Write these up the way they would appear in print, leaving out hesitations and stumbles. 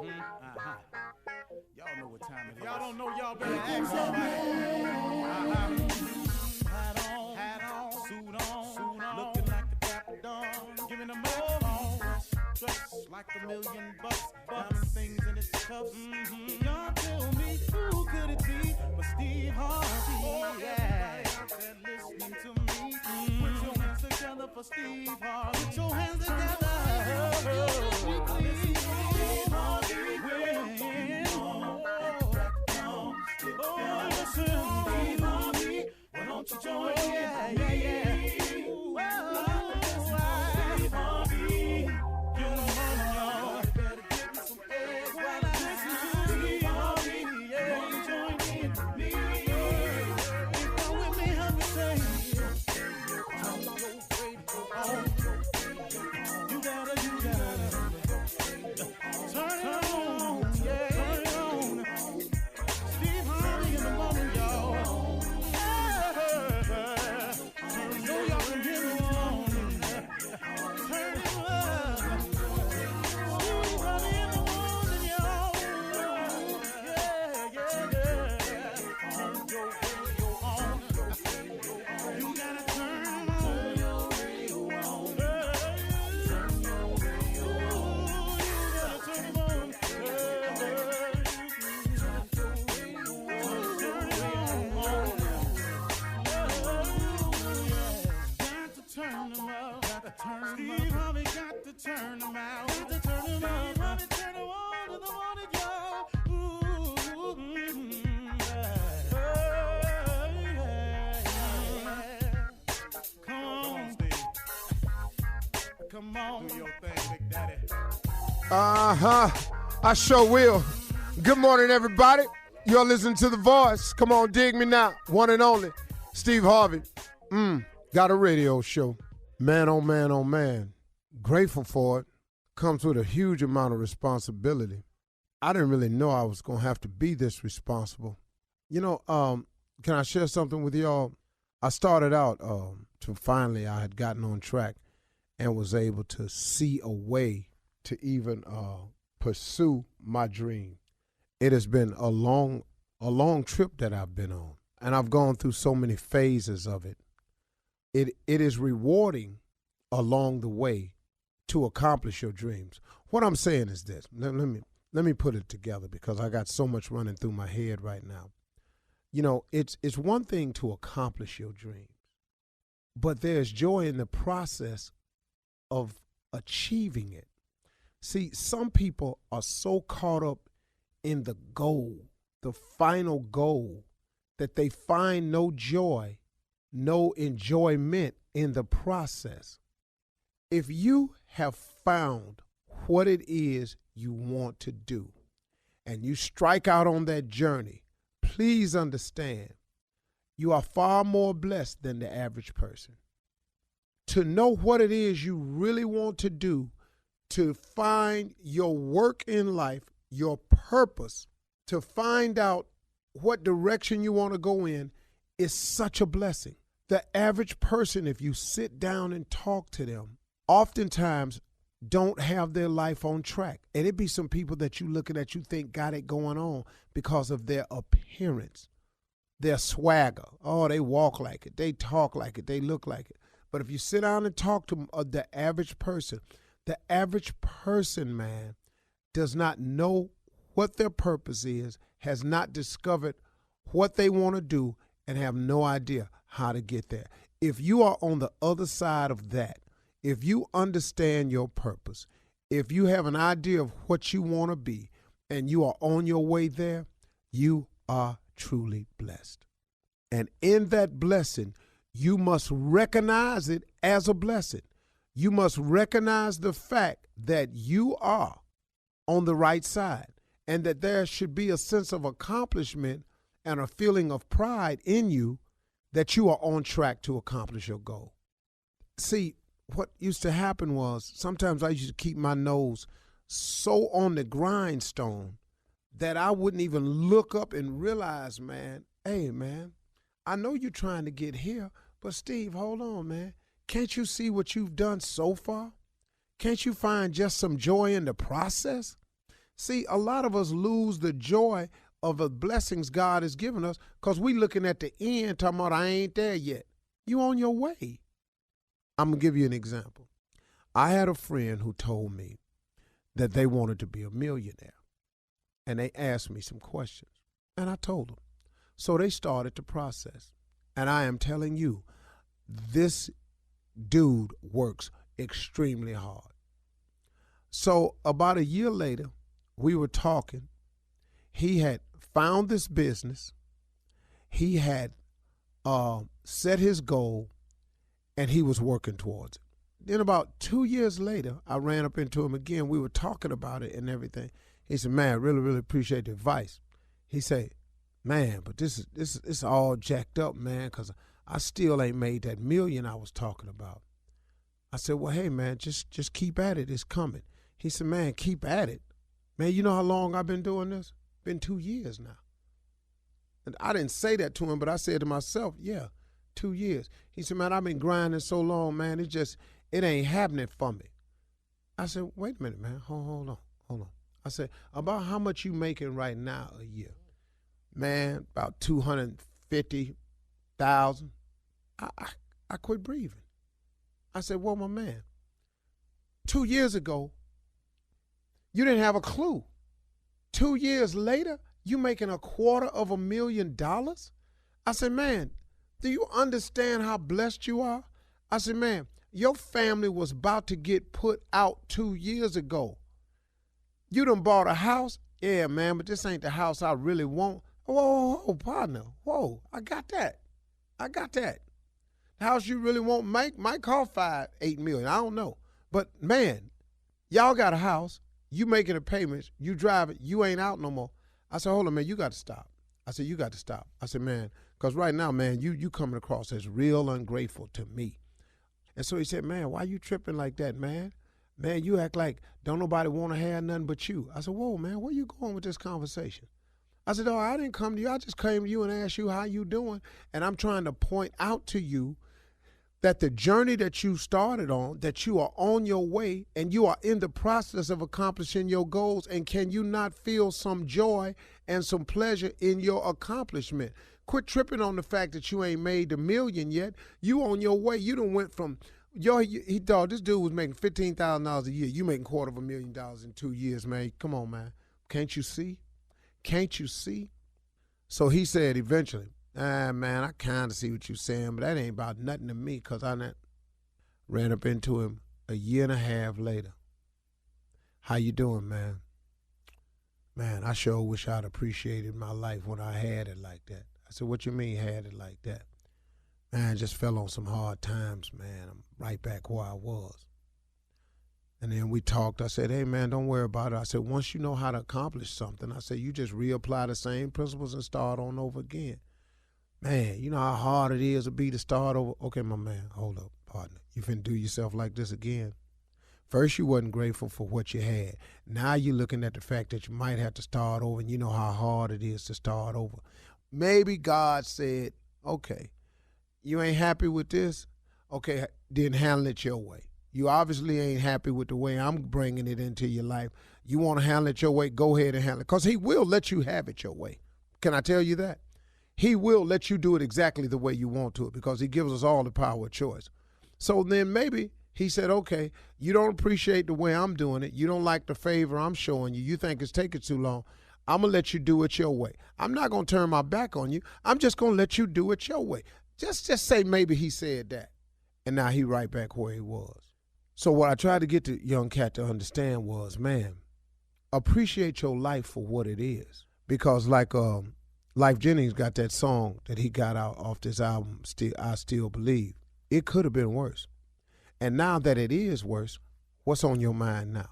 Y'all know what time it is. Y'all don't know, y'all better ask somebody. Hat on, suit on, looking like a dapper dawn, giving them all dressed like $1 million, diamond things in its cuffs. Y'all tell me who could it be but Steve Harvey? Oh, yeah. Everybody out there listening to me, put your hands together for Steve Harvey. Put your hands together. Steve Harvey. Oh, listen, Steve Harvey. Why don't you join me? Yeah. Steve Harvey. Get them on, y'all. Better give me some eggs while I listen to Steve Harvey. Yeah, won't you join in with me? If you're with me, help me say, turn your radio on. You gotta turn it on. Yeah, turn it on. Steve Harvey in the morning, y'all. So y'all can get it on. Turn it up. Steve Harvey in the morning, y'all. Yeah. Turn your radio on. You gotta turn it on. Turn your radio on. Turn your radio on. You gotta turn it on. Turn them up, Steve Harvey got to turn them out. Got to turn them out. Harvey turn them on in the morning, y'all. Come on, Steve. Come on, do your thing, Big Daddy. I sure will. Good morning, everybody. You're listening to The Voice. Come on, dig me now. One and only, Steve Harvey. Got a radio show. Man, oh man, oh man. Grateful for it. Comes with a huge amount of responsibility. I didn't really know I was going to have to be this responsible. You know, can I share something with y'all? I started out to finally I had gotten on track and was able to see a way to even pursue my dream. It has been a long trip that I've been on, and I've gone through so many phases of it. It is rewarding along the way to accomplish your dreams. What I'm saying is this. Let me put it together because I got so much running through my head right now. You know, it's one thing to accomplish your dreams, but there's joy in the process of achieving it. See, some people are so caught up in the goal, the final goal, that they find no joy, no enjoyment in the process. If you have found what it is you want to do and you strike out on that journey, please understand you are far more blessed than the average person. To know what it is you really want to do, to find your work in life, your purpose, to find out what direction you want to go in is such a blessing. The average person, if you sit down and talk to them, oftentimes don't have their life on track. And it be some people that you looking at, you think got it going on because of their appearance, their swagger. Oh, they walk like it, they talk like it, they look like it. But if you sit down and talk to the average person, man, does not know what their purpose is, has not discovered what they want to do, and have no idea how to get there. If you are on the other side of that, if you understand your purpose, if you have an idea of what you want to be, and you are on your way there, you are truly blessed. And in that blessing, you must recognize it as a blessing. You must recognize the fact that you are on the right side and that there should be a sense of accomplishment and a feeling of pride in you that you are on track to accomplish your goal. See, what used to happen was sometimes I used to keep my nose so on the grindstone that I wouldn't even look up and realize, man, hey, man, I know you're trying to get here, but Steve, hold on, man. Can't you see what you've done so far? Can't you find just some joy in the process? See, a lot of us lose the joy of the blessings God has given us because we looking at the end talking about I ain't there yet. You on your way. I'm going to give you an example. I had a friend who told me that they wanted to be a millionaire. And they asked me some questions. And I told them. So they started the process. And I am telling you, this dude works extremely hard. So about a year later, we were talking. He had found this business. He had set his goal, and he was working towards it. Then about 2 years later, I ran up into him again. We were talking about it and everything. He said, man, I really, really appreciate the advice. He said, man, but this is all jacked up, man, because I still ain't made that million I was talking about. I said, well, hey, man, just keep at it. It's coming. He said, man, keep at it. Man, you know how long I've been doing this? Been 2 years now. And I didn't say that to him, but I said to myself, yeah, 2 years. He said, man, I've been grinding so long, man, it ain't happening for me. I said, wait a minute, man, hold on. I said, about how much you making right now a year? Man, about $250,000. I quit breathing. I said, well, my man, 2 years ago, you didn't have a clue. 2 years later, you making $250,000? I said, man, do you understand how blessed you are? I said, man, your family was about to get put out 2 years ago. You done bought a house? Yeah, man, but this ain't the house I really want. Whoa, partner. Whoa, I got that. The house you really want might cost $5-8 million. I don't know. But, man, y'all got a house. You making the payments. You drive it. You ain't out no more. I said, hold on, man, you got to stop. I said, you got to stop. I said, man, because right now, man, you coming across as real ungrateful to me. And so he said, man, why you tripping like that, man? Man, you act like don't nobody want to have nothing but you. I said, whoa, man, where you going with this conversation? I said, oh, I didn't come to you. I just came to you and asked you how you doing. And I'm trying to point out to you that the journey that you started on, that you are on your way and you are in the process of accomplishing your goals. And can you not feel some joy and some pleasure in your accomplishment? Quit tripping on the fact that you ain't made the million yet. You on your way. You done went from, he thought this dude was making $15,000 a year. You making $250,000 in 2 years, man. Come on, man. Can't you see? Can't you see? So he said eventually, man, I kind of see what you're saying, but that ain't about nothing to me because I ran up into him a year and a half later. How you doing, man? Man, I sure wish I'd appreciated my life when I had it like that. I said, what you mean had it like that? Man, I just fell on some hard times, man. I'm right back where I was. And then we talked. I said, hey, man, don't worry about it. I said, once you know how to accomplish something, I said, you just reapply the same principles and start on over again. Man, you know how hard it is to start over? Okay, my man, hold up, partner. You finna do yourself like this again? First, you wasn't grateful for what you had. Now you're looking at the fact that you might have to start over, and you know how hard it is to start over. Maybe God said, okay, you ain't happy with this? Okay, then handle it your way. You obviously ain't happy with the way I'm bringing it into your life. You want to handle it your way, go ahead and handle it. Because he will let you have it your way. Can I tell you that? He will let you do it exactly the way you want to it because he gives us all the power of choice. So then maybe he said, okay, you don't appreciate the way I'm doing it. You don't like the favor I'm showing you. You think it's taking too long. I'm going to let you do it your way. I'm not going to turn my back on you. I'm just going to let you do it your way. Just say maybe he said that. And now he right back where he was. So what I tried to get the young cat to understand was, man, appreciate your life for what it is. Because like Life Jennings got that song that he got out off this album, I Still Believe. It could have been worse. And now that it is worse, what's on your mind now?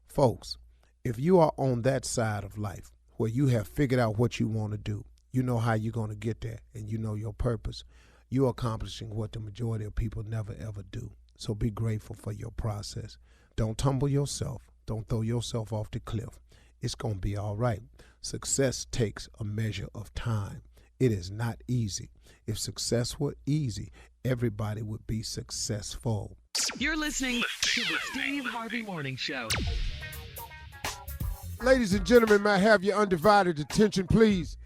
Folks, if you are on that side of life where you have figured out what you want to do, you know how you're going to get there, and you know your purpose, you're accomplishing what the majority of people never, ever do. So be grateful for your process. Don't tumble yourself. Don't throw yourself off the cliff. It's going to be all right. Success takes a measure of time. It is not easy. If success were easy, everybody would be successful. You're listening to the Steve Harvey Morning Show. Ladies and gentlemen, may I have your undivided attention, please?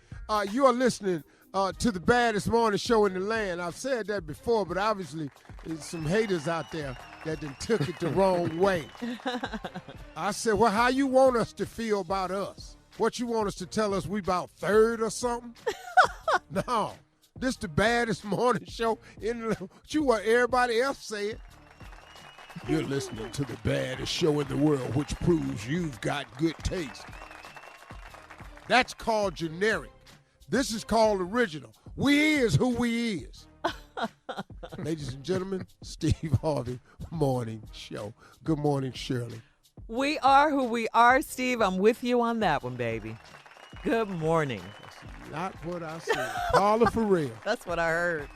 You are listening to the baddest morning show in the land. I've said that before, but obviously there's some haters out there that done took it the wrong way. I said, well, how you want us to feel about us? What you want us to tell us we about third or something? No, this the baddest morning show in the land. You want everybody else say it. You're listening to the baddest show in the world, which proves you've got good taste. That's called generic. This is called original. We is who we is. Ladies and gentlemen, Steve Harvey Morning Show. Good morning, Shirley. We are who we are, Steve. I'm with you on that one, baby. Good morning. That's not what I said. Carla Ferrell. That's what I heard.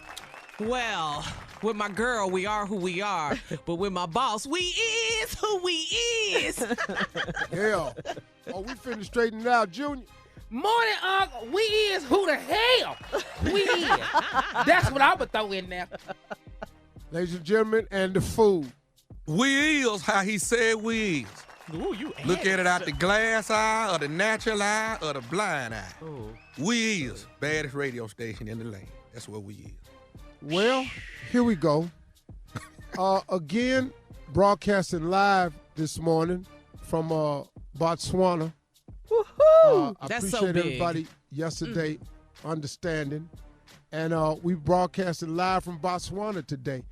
Well, with my girl, we are who we are. But with my boss, we is who we is. Yeah. Oh, we finna straighten it out, Junior. Morning, we is who the hell we is. That's what I would throw in there. Ladies and gentlemen, and the food. We is how he said we is. Ooh, you Look at it out the glass eye or the natural eye or the blind eye. Ooh. We is baddest radio station in the land. That's what we is. Well, here we go. Again, broadcasting live this morning from Botswana. Woohoo! I That's so appreciate big. everybody yesterday understanding. And we broadcasted live from Botswana today.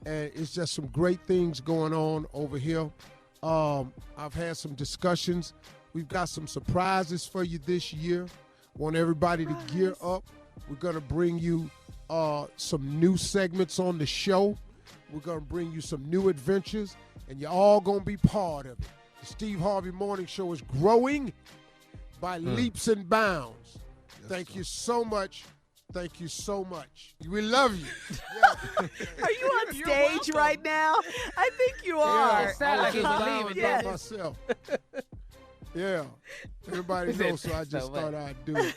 And it's just some great things going on over here. I've had some discussions. We've got some surprises for you this year. Want everybody to gear up. We're going to bring you some new segments on the show. We're going to bring you some new adventures. And you're all going to be part of it. The Steve Harvey Morning Show is growing by leaps and bounds. Thank you so much. Thank you so much. We love you. Yeah. Are you on stage right now? I think you are. It sound like I he's was leaving. just Yes. by myself. Yeah. Everybody knows, so I just thought I'd do it.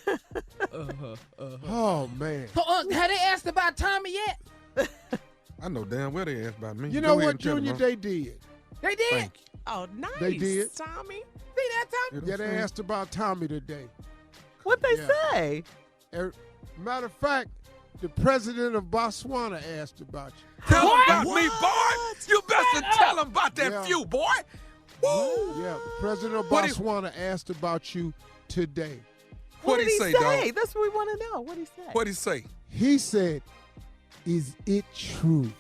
Oh, man. So, have they asked about Tommy yet? I know damn well they asked about me. You Go know ahead what, and tell them, Junior? huh? They did. They did? Thank you. Oh, nice. They did. Tommy. See that, Tommy? Yeah, they asked about Tommy today. What'd they Yeah. say? Matter of fact, the president of Botswana asked about you. Tell What? them about me, boy. You better tell them about that Yeah. few, boy. Woo. Yeah, the president of What Botswana asked about you today. What What'd did he say, dog? That's what we want to know. What'd he say? What'd he say? He said, "Is it true?"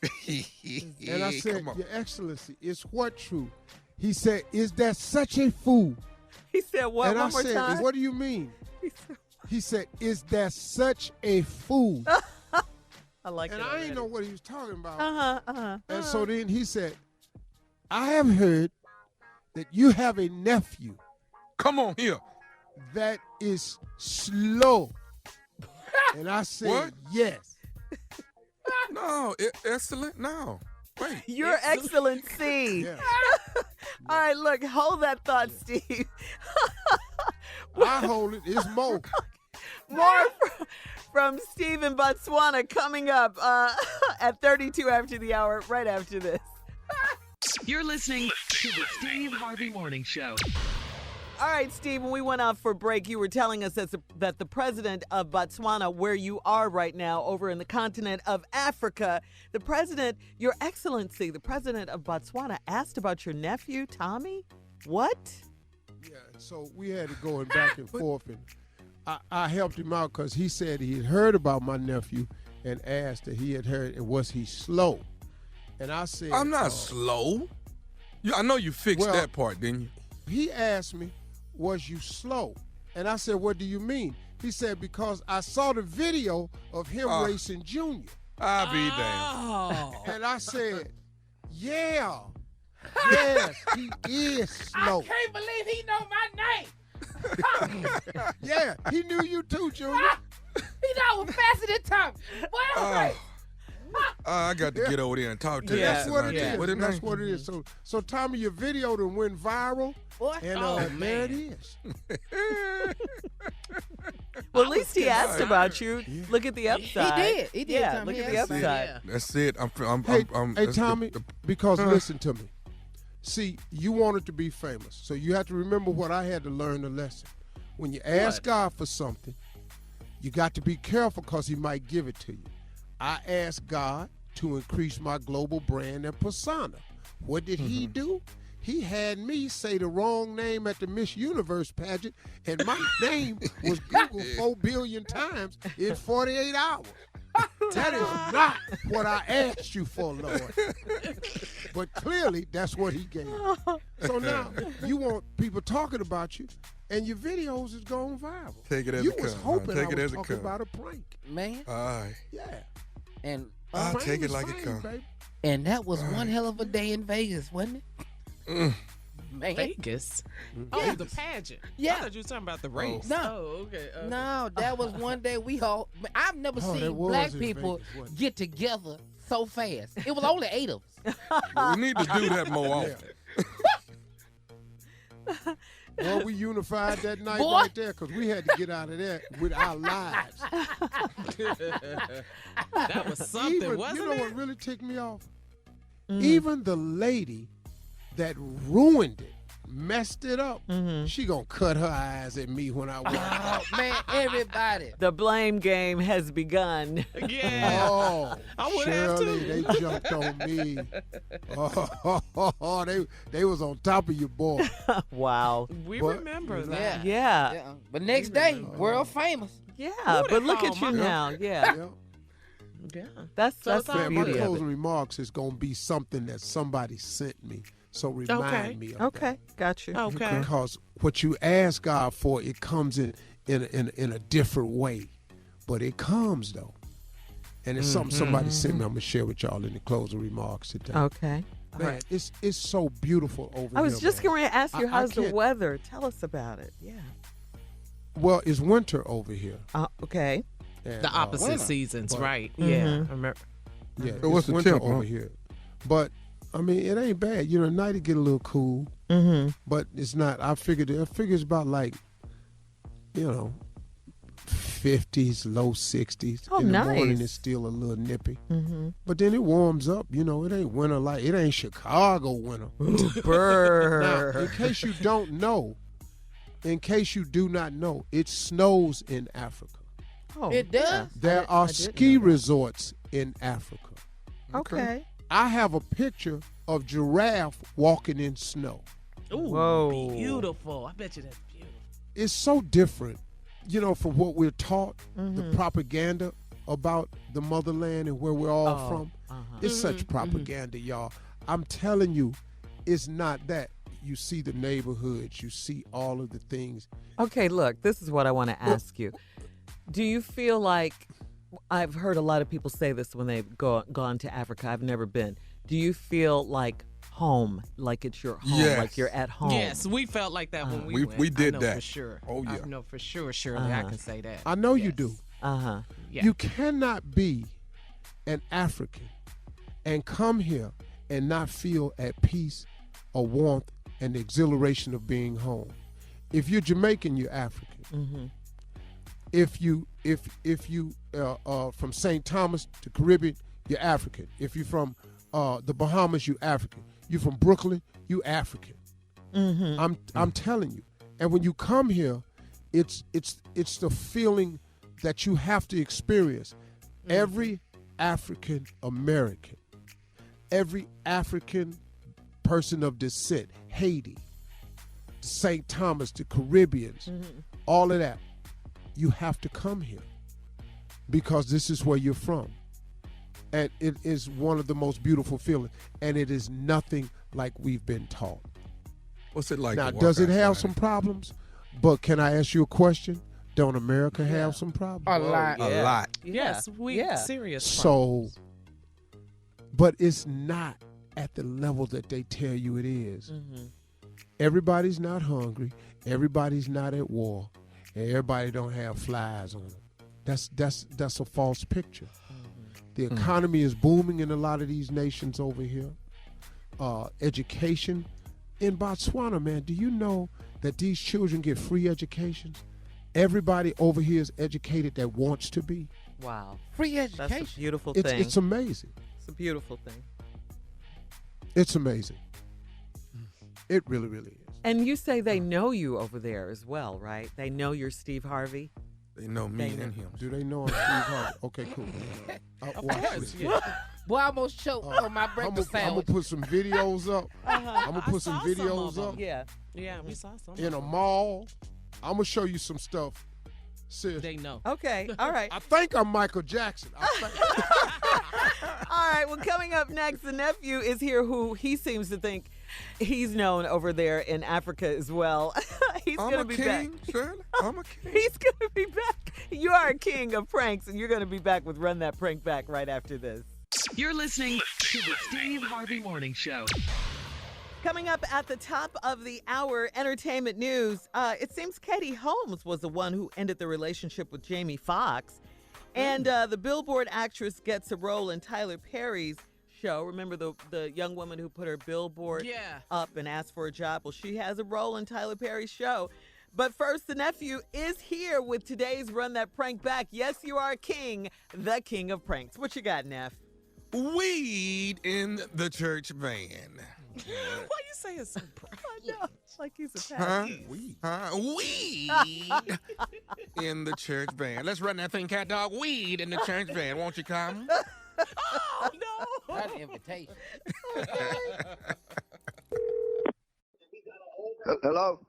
And I said, Come on. Your Excellency, is what true? He said, "Is that such a fool?" He said what? And One I more said, time? "What do you mean?" He said, He said, "Is that such a fool?" I like And it I already. didn't know what he was talking about. Uh-huh. And so then he said, "I have heard that you have a nephew Come on here. that is slow." And I said, What? "Yes." No, excellent. No. Wait. Your Excellency. Yes. All right, look, hold that thought, Steve. I hold it. It's Mo. More from Steve in Botswana coming up at 32 after the hour, right after this. You're listening to the Steve Harvey Morning Show. All right, Steve, when we went out for break, you were telling us that the president of Botswana, where you are right now, over in the continent of Africa, the president, Your Excellency, the president of Botswana asked about your nephew, Tommy? What? Yeah, so we had it going back and forth, and I helped him out because he said he had heard about my nephew and asked that he had heard, and was he slow? And I said, I'm not slow. I know you fixed well- that part, didn't you? He asked me, was you slow? And I said, what do you mean? He said, because I saw the video of him racing Junior. I'll be damned. Oh. And I said, yeah, yes, he is slow. I can't believe he know my name. Yeah, he knew you too, Junior. He know I'm faster than Tommy. Boy, I'm right. I got to get over there and talk to And you. that's what it yeah. is. What it That's name? what it is. So Tommy, your video done went viral. Boy. And Oh, there it man. is. Well, at least he asked about you. Look at the He upside. did. He did. Yeah, Tommy. look at He the asked me. upside. Yeah. That's it. Hey, I'm hey that's Tommy, the- because listen to me. See, you wanted to be famous, so you have to remember what I had to learn the lesson. When you ask God for something, you got to be careful because he might give it to you. I asked God to increase my global brand and persona. What did he do? He had me say the wrong name at the Miss Universe pageant, and my name was Googled 4 billion times in 48 hours. That is not what I asked you for, Lord. But clearly, that's what he gave me. So now, you want people talking about you, and your videos is going viral. Take it as you it was comes. hoping Take I it was as it talking comes. about a prank. Man. Aye. Yeah. And I'll Fame take it is like it fame, comes. baby. and that was one hell of a day in Vegas, wasn't it? Man. Vegas. Oh, the pageant. Yeah. I thought you were talking about the race. No. Oh, okay. No, that was one day we all. I've never Oh, that seen was black in people Vegas, wasn't it? get together so fast. It was only 8 of us. We need to do that more often. Well, we unified that night Boy. right there because we had to get out of there with our lives. That was something, Even, wasn't you know it? what really ticked me off? Even the lady that ruined it, messed it up, she gonna cut her eyes at me when I walk. Oh, man, everybody. The blame game has begun. Yeah. Oh, I would have Shirley, too. they jumped on me. Oh, they was on top of your boy. Wow. We But, remember you know, that. Yeah. Yeah. But next day, world famous. Yeah. Who But the look hell, at you Mama? now. Yeah. Yeah. Yeah. That's So it's the all Man, my beauty of closing it. remarks is gonna be something that somebody sent me. So remind Okay. me of Okay. Got you. Okay. that. Because what you ask God for, it comes in a different way. But it comes though. And it's something somebody sent me. I'm gonna share with y'all in the closing remarks today. Okay. All Man, right. it's so beautiful over here. I was just man. going to ask you, I how's the can't- weather? Tell us about it. Yeah. Well, it's winter over here. Okay. And, The opposite winter. seasons, But- right? Mhm. Yeah. I remember. Yeah, So what's it's the winter temp, over huh? here. But I mean, it ain't bad. You know, at night it get a little cool, Mm-hmm. but it's not. I figured it's about like, 50s, low 60s. Oh, in the morning nice. it's still a little nippy, Mm-hmm. but then it warms up. You know, it ain't winter like it ain't Chicago winter. Now, Brr. in case you don't know, in case you do not know, it snows in Africa. Oh, It does? yeah. There I are didn't ski know that. resorts in Africa. Okay. I have a picture of giraffe walking in snow. Ooh, Whoa. beautiful. I bet you that's beautiful. It's so different, from what we're taught, the Mhm. propaganda about the motherland and where we're all Oh, from. uh-huh. It's such propaganda, y'all. I'm telling you, it's not that. You see the neighborhoods, you see all of the things. Okay, look, this is what I want to ask you. Do you feel like, I've heard a lot of people say this when they've gone to Africa. I've never been. Do you feel like home, like it's your home, Yes. like you're at home? Yes, we felt like that when we went. we did I know that. for sure. Oh, yeah. I know for sure, Shirley. I Uh-huh. can say that. I know you Yes. do. Uh-huh. Yeah. You cannot be an African and come here and not feel at peace or warmth and the exhilaration of being home. If you're Jamaican, you're African. Mm-hmm. If you from St. Thomas to Caribbean, you're African. If you're from the Bahamas, you African. You from Brooklyn, you African. Mm-hmm. I'm telling you. And when you come here, it's the feeling that you have to experience. Every African American, every African person of descent, Haiti, St. Thomas, the Caribbeans, all of that, you have to come here because this is where you're from. And it is one of the most beautiful feelings. And it is nothing like we've been taught. What's it like? Now, to walk does it have outside? some problems? But can I ask you a question? Don't America have some problems? A lot. A lot. Yes, we Yeah. serious. So, but it's not at the level that they tell you it is. Mm-hmm. Everybody's not hungry. Everybody's not at war. And everybody don't have flies on them. That's a false picture. The economy is booming in a lot of these nations over here. Education. In Botswana, man, do you know that these children get free educations? Everybody over here is educated that wants to be. Wow. Free That's education. a beautiful It's thing. amazing. It's a beautiful thing. It's amazing. It really, really is. And you say they know you over there as well, right? They know you're Steve Harvey? They know me and him. Do they know I'm Steve Harvey? Okay, cool. Watch this. Boy, I almost choked on my breakfast I'm sandwich. gonna put some videos up. I'm gonna put some videos up Yeah. Yeah, we saw some. in a mall. I'm gonna show you some stuff. Seriously. They know. Okay, all right. I think I'm Michael Jackson. All right, well, coming up next, the nephew is here who he seems to think he's known over there in Africa as well. He's I'm going a to be king, back. Shirley. I'm a king. He's going to be back. You are a king of pranks, and you're going to be back with Run That Prank Back right after this. You're listening to the Steve Harvey Morning Show. Coming up at the top of the hour, entertainment news. It seems Katie Holmes was the one who ended the relationship with Jaime Foxx. And the Billboard actress gets a role in Tyler Perry's show. Remember the young woman who put her billboard up and asked for a job? Well, she has a role in Tyler Perry's show. But first, the nephew is here with today's Run That Prank Back. Yes, you are a king, the king of pranks. What you got, Neff? Weed in the church van. Why you say it's so proud? I know. It's like he's a Huh? pastor. Weed in the church van. Let's run that thing, cat dog. Weed in the church van. Won't you come? Oh, no. That's an invitation. Hello?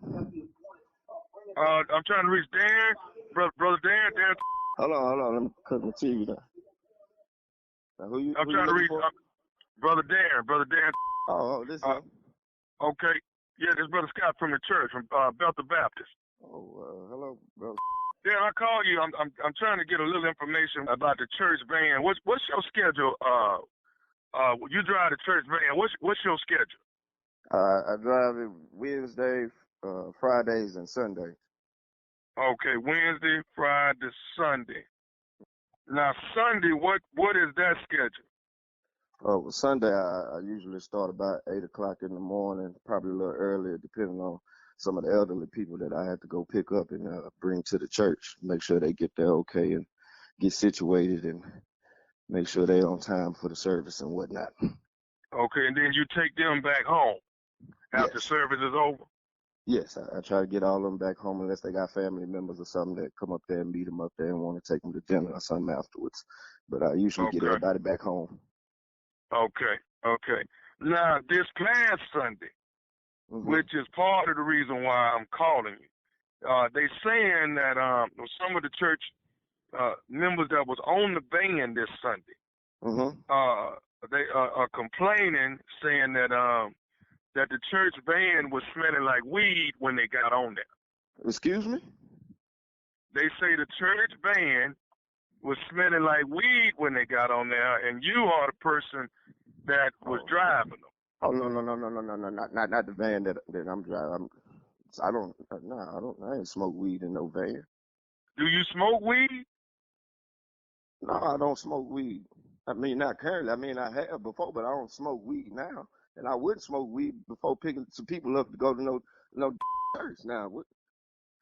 I'm trying to reach Dan, brother Dan. Dan. Hold on. Let me cut my TV down. Now, who you trying to reach brother Dan. Oh, this is Okay. Yeah, this brother Scott from the church, from Bethel Baptist. hello, brother. Dan, I call you. I'm trying to get a little information about the church van. What's your schedule? You drive the church van. What's your schedule? I drive it Wednesday, Fridays, and Sundays. Okay, Wednesday, Friday, Sunday. Now Sunday, what is that schedule? Well, Sunday, I usually start about 8 o'clock in the morning, probably a little earlier, depending on some of the elderly people that I have to go pick up and bring to the church, make sure they get there okay and get situated and make sure they're on time for the service and whatnot. Okay, and then you take them back home after service is over? Yes, I try to get all of them back home unless they got family members or something that come up there and meet them up there and want to take them to dinner or something afterwards. But I usually get everybody back home. Okay. Now, this past Sunday, which is part of the reason why I'm calling you, they saying that some of the church members that was on the van this Sunday, they are complaining, saying that that the church van was smelling like weed when they got on there. Excuse me? They say the church van was smelling like weed when they got on there, and you are the person that was driving them. Oh, no, not the van that I'm driving. I ain't smoke weed in no van. Do you smoke weed? No, I don't smoke weed. I mean, not currently. I mean, I have before, but I don't smoke weed now. And I wouldn't smoke weed before picking some people up to go to no church. Now,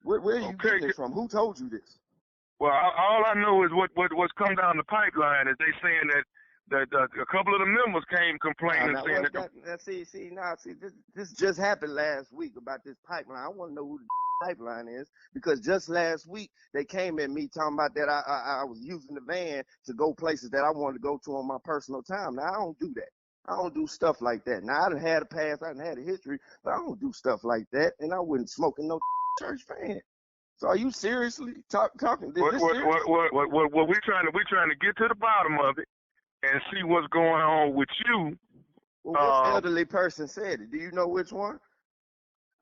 where are you getting this from? Who told you this? Well, all I know is what's come down the pipeline is they saying that a couple of the members came complaining, saying that. This just happened last week about this pipeline. I want to know who the pipeline is because just last week they came at me talking about that I was using the van to go places that I wanted to go to on my personal time. Now, I don't do that. I don't do stuff like that. Now, I done had a past, I done had a history, but I don't do stuff like that, and I wouldn't smoke in no church van. So are you seriously talking? What we're trying to get to the bottom of it and see what's going on with you. Well, which elderly person said it? Do you know which one?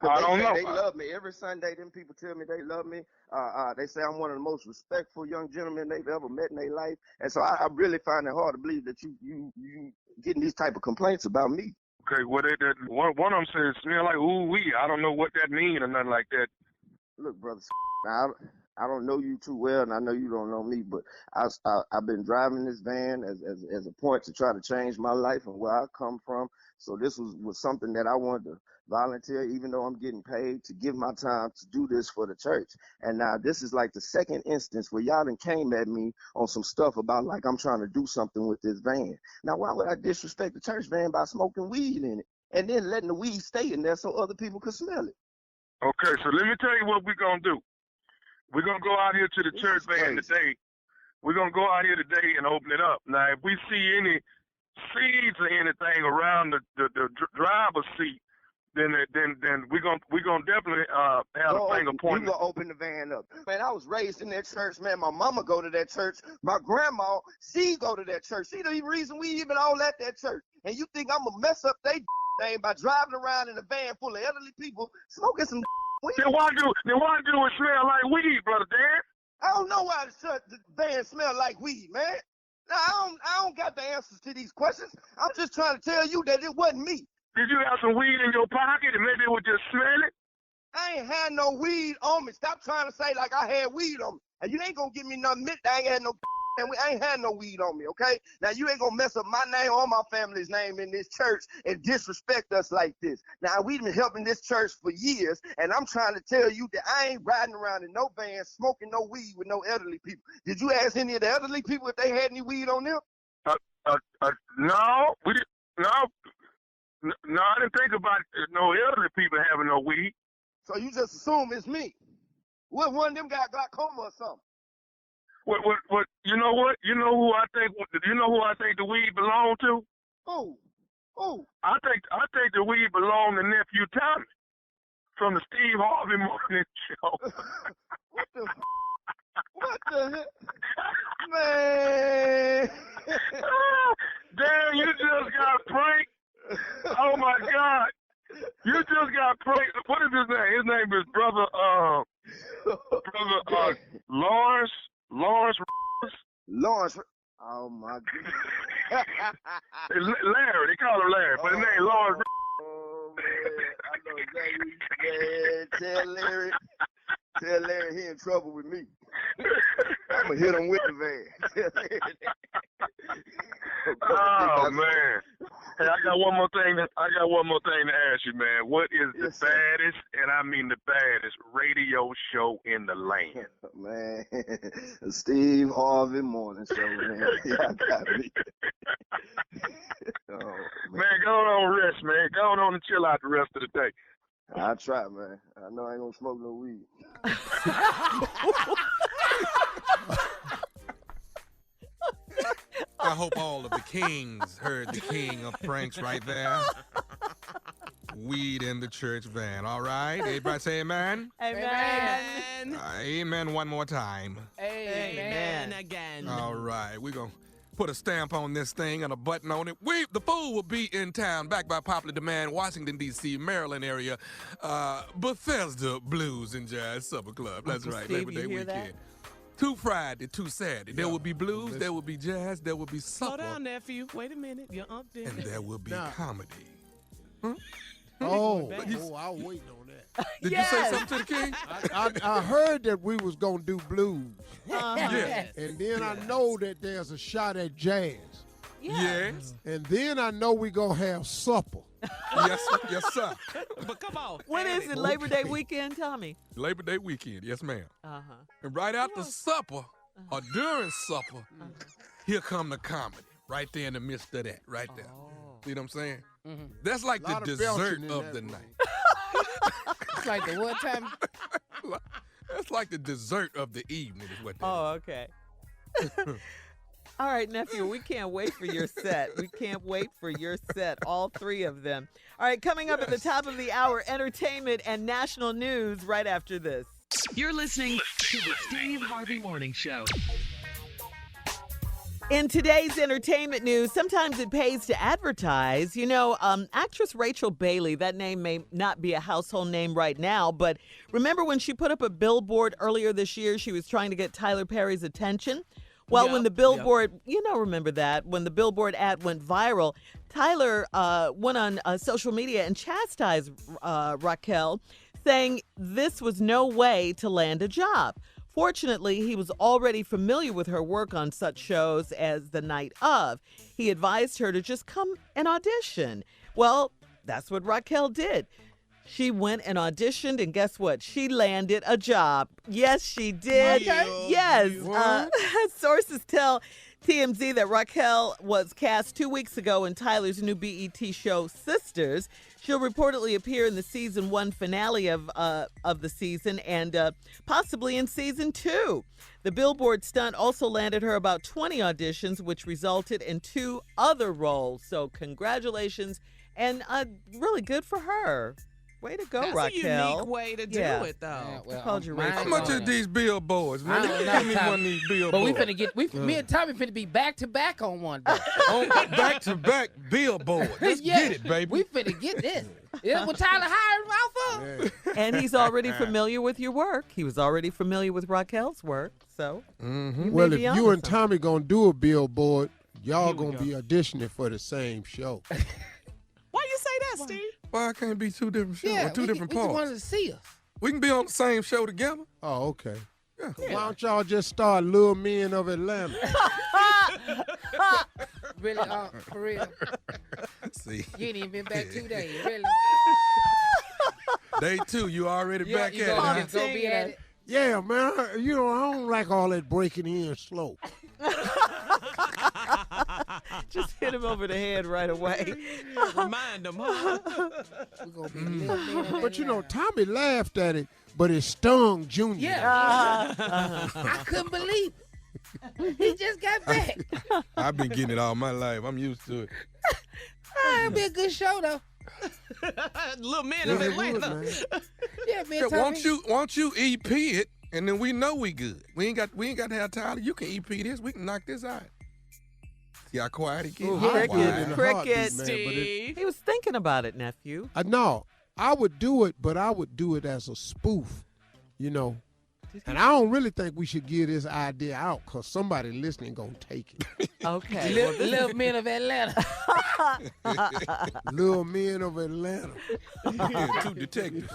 I don't know. They love me. Every Sunday, them people tell me they love me. They say I'm one of the most respectful young gentlemen they've ever met in their life. And so I really find it hard to believe that you getting these type of complaints about me. Okay, well, one of them says smell like ooh-wee. I don't know what that means or nothing like that. Look, brother, now, I don't know you too well, and I know you don't know me, but I've been driving this van as a point to try to change my life and where I come from. So this was something that I wanted to volunteer, even though I'm getting paid, to give my time to do this for the church. And now this is like the second instance where y'all done came at me on some stuff about like I'm trying to do something with this van. Now, why would I disrespect the church van by smoking weed in it? and then letting the weed stay in there so other people could smell it. Okay, so let me tell you what we're going to do. We're going to go out here to the church van today. We're going to go out here today and open it up. Now, if we see any seeds or anything around the driver's seat, then we're gonna definitely have a finger pointing. You gonna open the van up. Man, I was raised in that church, man. My mama go to that church. My grandma, she go to that church. She the reason we even all at that church. And you think I'm gonna mess up they thing by driving around in a van full of elderly people smoking some weed? Then why do it smell like weed, Brother Dan? I don't know why the van smell like weed, man. Now, I don't got the answers to these questions. I'm just trying to tell you that it wasn't me. Did you have some weed in your pocket and maybe it was just smelling? I ain't had no weed on me. Stop trying to say like I had weed on me. And you ain't gonna give me nothing. I ain't had no and I ain't had no weed on me, okay? Now you ain't gonna mess up my name or my family's name in this church and disrespect us like this. Now we've been helping this church for years, and I'm trying to tell you that I ain't riding around in no van smoking no weed with no elderly people. Did you ask any of the elderly people if they had any weed on them? No, we didn't. No, I didn't think about no elderly people having no weed. So you just assume it's me? What, one of them got glaucoma or something? What? You know what? You know who I think? You know who I think the weed belonged to? Who? I think the weed belonged to Nephew Tommy from the Steve Harvey Morning Show. What the heck? Man. Damn, you just got pranked. Oh my God. You just got pranked. What is his name? His name is Brother Lawrence. Oh my God. Larry. They call him Larry, but his name is Lawrence. Oh man, I know exactly. Man, tell Larry he in trouble with me. I'm gonna hit him with the van. Oh man. Hey, I got one more thing to ask you, man. What is the baddest, and I mean the baddest, radio show in the land? Man, Steve Harvey Morning Show, man. Y'all got me. Man, go on rest, man. Go on and chill out the rest of the day. I try, man. I know I ain't gonna smoke no weed. I hope all of the kings heard the king of pranks right there. Weed in the church van, all right? Everybody say amen? Amen. Amen one more time. Amen again. All right, we're going to put a stamp on this thing and a button on it. The fool will be in town, backed by popular demand, Washington, D.C., Maryland area, Bethesda Blues and Jazz Supper Club. That's right, Steve, Labor Day weekend. That? 2 Friday, 2 Saturday. There will be blues, there will be jazz, there will be supper. Slow down, nephew. Wait a minute. You're up there. And there will be comedy. I'll wait on that. Did you say something to the king? I heard that we was going to do blues. Yes. And then I know that there's a shot at jazz. Yes. And then I know we going to have supper. Yes, sir. But come on. When is it? Labor Day weekend, Tommy? Labor Day weekend, yes, ma'am. Uh-huh. And right after supper, or during supper, here come the comedy. Right there in the midst of that, right there. See what I'm saying? Mm-hmm. That's like the dessert of the night. It's like the what time? That's like the dessert of the evening is what that is. Okay. All right, nephew, we can't wait for your set. We can't wait for your set, all 3 of them. All right, coming up at the top of the hour, entertainment and national news right after this. You're listening to the Steve Harvey Morning Show. In today's entertainment news, sometimes it pays to advertise. You know, actress Rachel Bailey, that name may not be a household name right now, but remember when she put up a billboard earlier this year, she was trying to get Tyler Perry's attention? Well, when the billboard, remember that, when the billboard ad went viral, Tyler went on social media and chastised Raquel, saying this was no way to land a job. Fortunately, he was already familiar with her work on such shows as The Night Of. He advised her to just come and audition. Well, that's what Raquel did. She went and auditioned, and guess what? She landed a job. Yes, she did. Okay. Yes. Sources tell TMZ that Raquel was cast 2 weeks ago in Tyler's new BET show, Sisters. She'll reportedly appear in the season 1 finale of the season and possibly in season 2. The Billboard stunt also landed her about 20 auditions, which resulted in 2 other roles. So congratulations, and really good for her. Way to go, That's Raquel. That's a unique way to do it, though. Yeah, well, called you How much are these billboards, man? Give me one of these billboards. But we finna get, me and Tommy finna be back to back on one day. On back-to-back billboards. Let's get it, baby. We finna get this. Is what Tyler hired him out for? And he's already familiar with your work. He was already familiar with Raquel's work, so. Well, if you and Tommy gonna do a billboard, y'all gonna be auditioning for the same show. Why you say that, Steve? Why can't it be 2 different shows or 2 different we parts? just wanted to see us. We can be on the same show together. Oh, okay. Yeah. Why don't y'all just start Little Men of Atlanta? Really, for real. See. You ain't even been back 2 days, really. Day 2, you already back you at it. gonna Huh? just go be at it. Yeah, man. I don't like all that breaking in slow. Just hit him over the head right away. Remind him, huh? We gonna be Little Men of But Atlanta. Tommy laughed at it, but it stung Junior. Yeah. I couldn't believe it. He just got back. I've been getting it all my life. I'm used to it. It'll be a good show, though. Little men of Atlanta. Yeah, man. Yeah, Tommy. won't you EP it, and then we know we good. We ain't got to have Tyler. You can EP this. We can knock this out. See how quiet he gets? Ooh, Cricket, quiet in the cricket. heartbeat, man, Steve. He was thinking about it, nephew. No, I would do it, but I would do it as a spoof, And I don't really think we should give this idea out because somebody listening going to take it. Okay. Little Men of Atlanta. Little Men of Atlanta. Yeah, 2 detectives.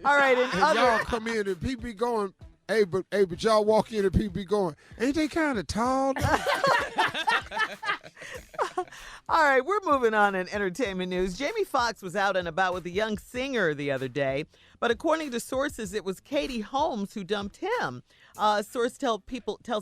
All right. And And y'all come in and people be going, hey, but y'all walk in and people be going, ain't they kind of tall? All right, we're moving on in entertainment news. Jaime Foxx was out and about with a young singer the other day, but according to sources, it was Katie Holmes who dumped him. A source tells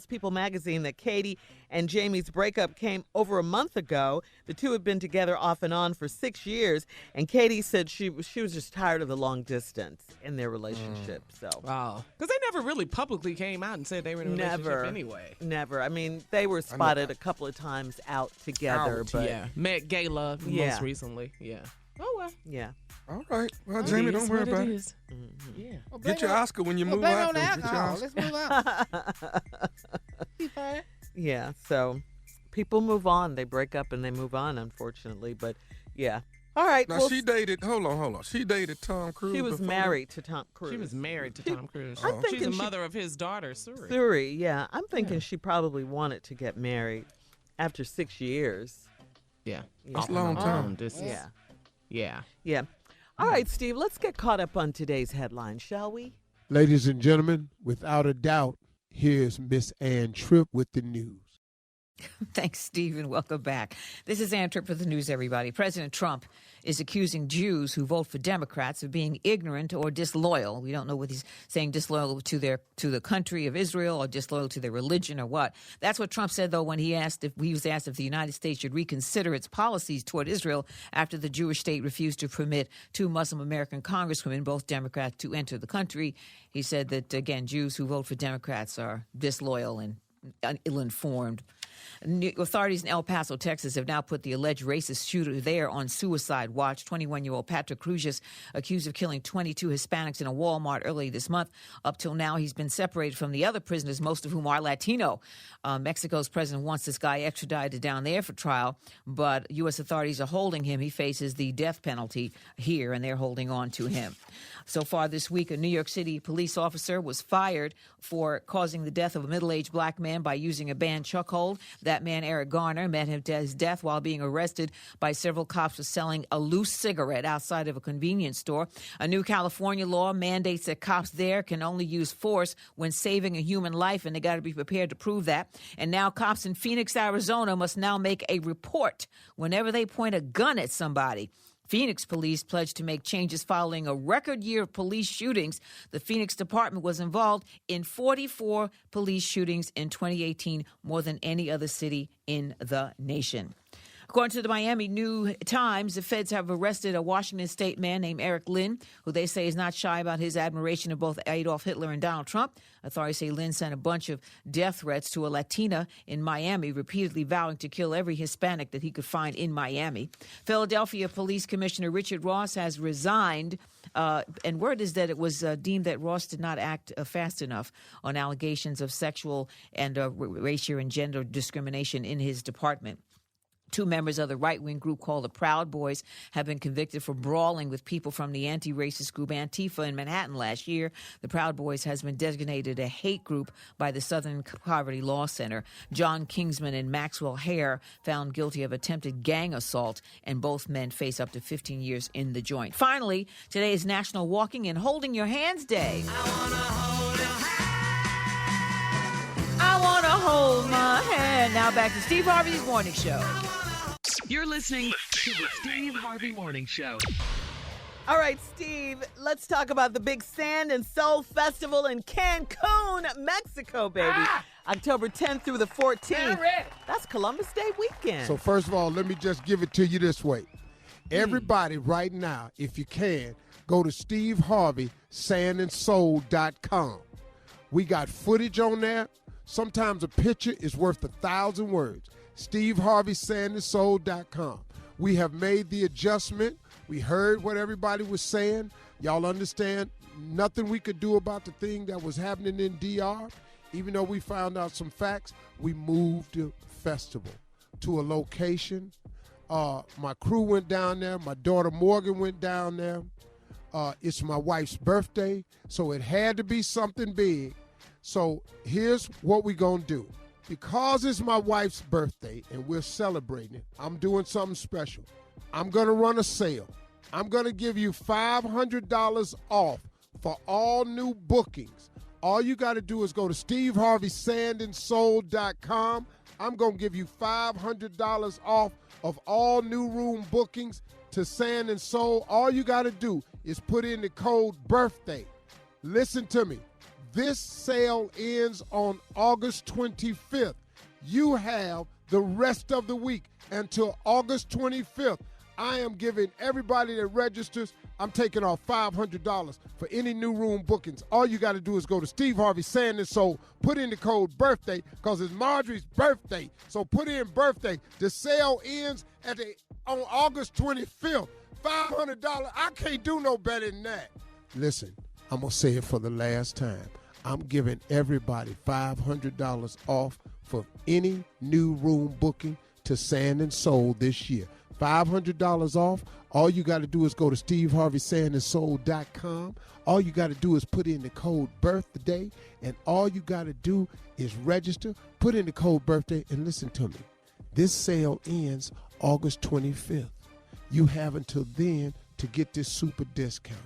People magazine that Katie and Jamie's breakup came over a month ago. The two had been together off and on for 6 years, and Katie said she was just tired of the long distance in their relationship. So, Oh, because they never really publicly came out and said they were in a relationship anyway. Never. I mean, they were spotted a couple of times out together, but yeah, Met Gala Yeah. most recently. Yeah. Oh well. yeah. All right. Well, Jamie, don't worry about it. Yeah. Get your Oscar when you move blame it out. on the Get your alcohol. Oscar. Let's move out. Be fine. Yeah, so people move on. They break up and they move on, unfortunately. But yeah. All right. Now, well, she dated, hold on. She dated Tom Cruise. she was before married to Tom Cruise. She was married to Tom Cruise. I'm She's thinking the mother of his daughter, Suri. Suri, yeah. I'm thinking she probably wanted to get married after 6 years. Yeah. That's a long time. Yeah. Yeah. Yeah. All right, Steve, let's get caught up on today's headlines, shall we? Ladies and gentlemen, without a doubt, here's Miss Ann Tripp with the news. Thanks, Steve, and welcome back. This is Ann Tripp with the news, everybody. President Trump is accusing Jews who vote for Democrats of being ignorant or disloyal. We don't know whether he's saying disloyal to the country of Israel or disloyal to their religion or what. That's what Trump said, though, when he was asked if the United States should reconsider its policies toward Israel after the Jewish state refused to permit 2 Muslim American congresswomen, both Democrats, to enter the country. He said that, again, Jews who vote for Democrats are disloyal and ill-informed. Authorities in El Paso, Texas, have now put the alleged racist shooter there on suicide watch. 21-year-old Patrick Crujes, accused of killing 22 Hispanics in a Walmart early this month. Up till now, he's been separated from the other prisoners, most of whom are Latino. Mexico's president wants this guy extradited down there for trial, but U.S. authorities are holding him. He faces the death penalty here, and they're holding on to him. So far this week, a New York City police officer was fired for causing the death of a middle-aged black man by using a banned chokehold. That man, Eric Garner, met him to his death while being arrested by several cops for selling a loose cigarette outside of a convenience store. A new California law mandates that cops there can only use force when saving a human life, and they got to be prepared to prove that. And now cops in Phoenix, Arizona must now make a report whenever they point a gun at somebody. Phoenix police pledged to make changes following a record year of police shootings. The Phoenix department was involved in 44 police shootings in 2018, more than any other city in the nation. According to the Miami New Times, the feds have arrested a Washington state man named Eric Lynn, who they say is not shy about his admiration of both Adolf Hitler and Donald Trump. Authorities say Lynn sent a bunch of death threats to a Latina in Miami, repeatedly vowing to kill every Hispanic that he could find in Miami. Philadelphia Police Commissioner Richard Ross has resigned, and word is that it was deemed that Ross did not act fast enough on allegations of sexual and racial and gender discrimination in his department. Two members of the right-wing group called the Proud Boys have been convicted for brawling with people from the anti-racist group Antifa in Manhattan last year. The Proud Boys has been designated a hate group by the Southern Poverty Law Center. John Kingsman and Maxwell Hare found guilty of attempted gang assault, and both men face up to 15 years in the joint. Finally, today is National Walking and Holding Your Hands Day. I want to hold my hand. Now back to Steve Harvey's Morning Show. You're listening to the Steve Harvey Morning Show. All right, Steve, let's talk about the big Sand and Soul Festival in Cancun, Mexico, baby. October 10th through the 14th. That's Columbus Day weekend. So first of all, let me just give it to you this way. Everybody right now, if you can, go to SteveHarveySandandSoul.com. We got footage on there. Sometimes a picture is worth 1,000 words. SteveHarveySandandSoul.com. We have made the adjustment. We heard what everybody was saying. Y'all understand nothing we could do about the thing that was happening in DR. Even though we found out some facts, we moved the festival to a location. My crew went down there. My daughter Morgan went down there. It's my wife's birthday, so it had to be something big. So here's what we're going to do. Because it's my wife's birthday and we're celebrating it, I'm doing something special. I'm going to run a sale. I'm going to give you $500 off for all new bookings. All you got to do is go to SteveHarveySandandSoul.com. I'm going to give you $500 off of all new room bookings to Sand and Soul. All you got to do is put in the code BIRTHDAY. Listen to me. This sale ends on August 25th. You have the rest of the week until August 25th. I am giving everybody that registers, I'm taking off $500 for any new room bookings. All you got to do is go to Steve Harvey Sand and Soul, put in the code BIRTHDAY because it's Marjorie's birthday. So put in birthday. The sale ends on August 25th. $500. I can't do no better than that. Listen, I'm going to say it for the last time. I'm giving everybody $500 off for any new room booking to Sand and Soul this year. $500 off. All you got to do is go to SteveHarveySandandSoul.com. All you got to do is put in the code BIRTHDAY, and all you got to do is register, put in the code BIRTHDAY, and listen to me. This sale ends August 25th. You have until then to get this super discount.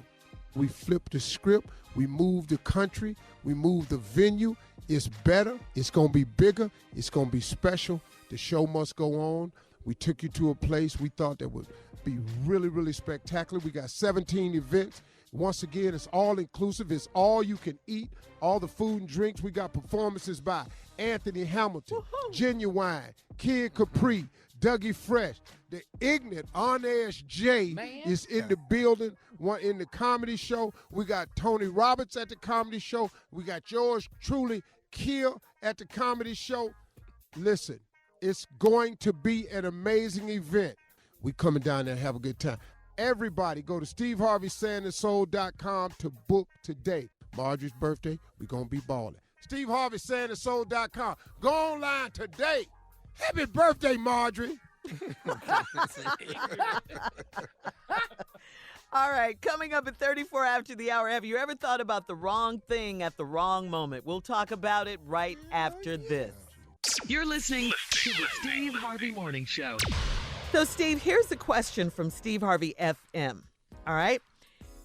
We flipped the script. We moved the country. We moved the venue. It's better. It's going to be bigger. It's going to be special. The show must go on. We took you to a place we thought that would be really, really spectacular. We got 17 events. Once again, it's all inclusive. It's all you can eat, all the food and drinks. We got performances by Anthony Hamilton, Genuine, Kid Capri, Dougie Fresh. The ignorant On-Air J is in the building, in the comedy show. We got Tony Roberts at the comedy show. We got yours truly, Kill, at the comedy show. Listen, it's going to be an amazing event. We coming down there and have a good time. Everybody go to SteveHarveySandandSoul.com to book today. Marjorie's birthday, we're going to be balling. SteveHarveySandandSoul.com. Go online today. Happy birthday, Marjorie. All right, coming up at 34 after the hour, have you ever thought about the wrong thing at the wrong moment? We'll talk about it right after this. You're listening to the Steve Harvey Morning Show. So, Steve, here's a question from Steve Harvey FM. All right?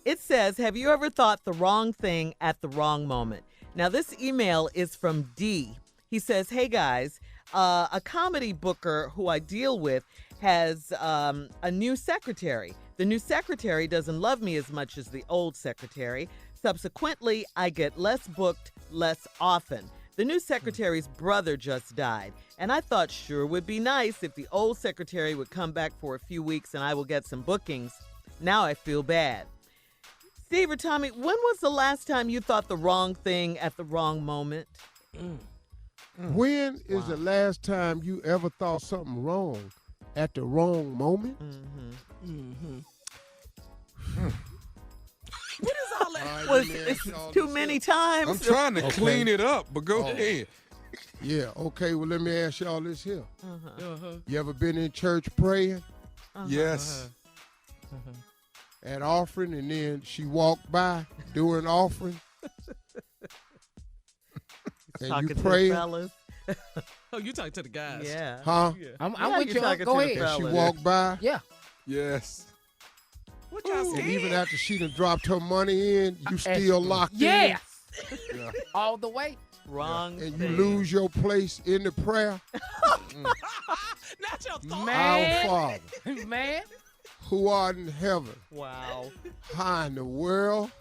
It says, have you ever thought the wrong thing at the wrong moment? Now, this email is from D. He says, hey, guys, a comedy booker who I deal with has a new secretary. The new secretary doesn't love me as much as the old secretary. Subsequently, I get less booked less often. The new secretary's brother just died, and I thought sure would be nice if the old secretary would come back for a few weeks and I will get some bookings. Now I feel bad. Steve or Tommy, when was the last time you thought the wrong thing at the wrong moment? When is the last time you ever thought something wrong at the wrong moment? What is all that? It's too many times. I'm trying to clean it up, but go ahead. Yeah, okay, well, let me ask y'all this here. You ever been in church praying? Yes. At offering, and then she walked by doing offering? And Talking you to praying? the fellas. Oh, you talking to the guys? Yeah. Huh? I'm Yeah, with you're you. talking Go to the ahead. And she fellas. walked by? Yeah. Yes. What y'all And scared? even after she done dropped her money in, you still locked Yes. in? Yeah. All the way. Wrong And you thing. lose your place in the prayer? Not your thought. Man. Our Father, Man. who art in heaven, Wow. how in the world,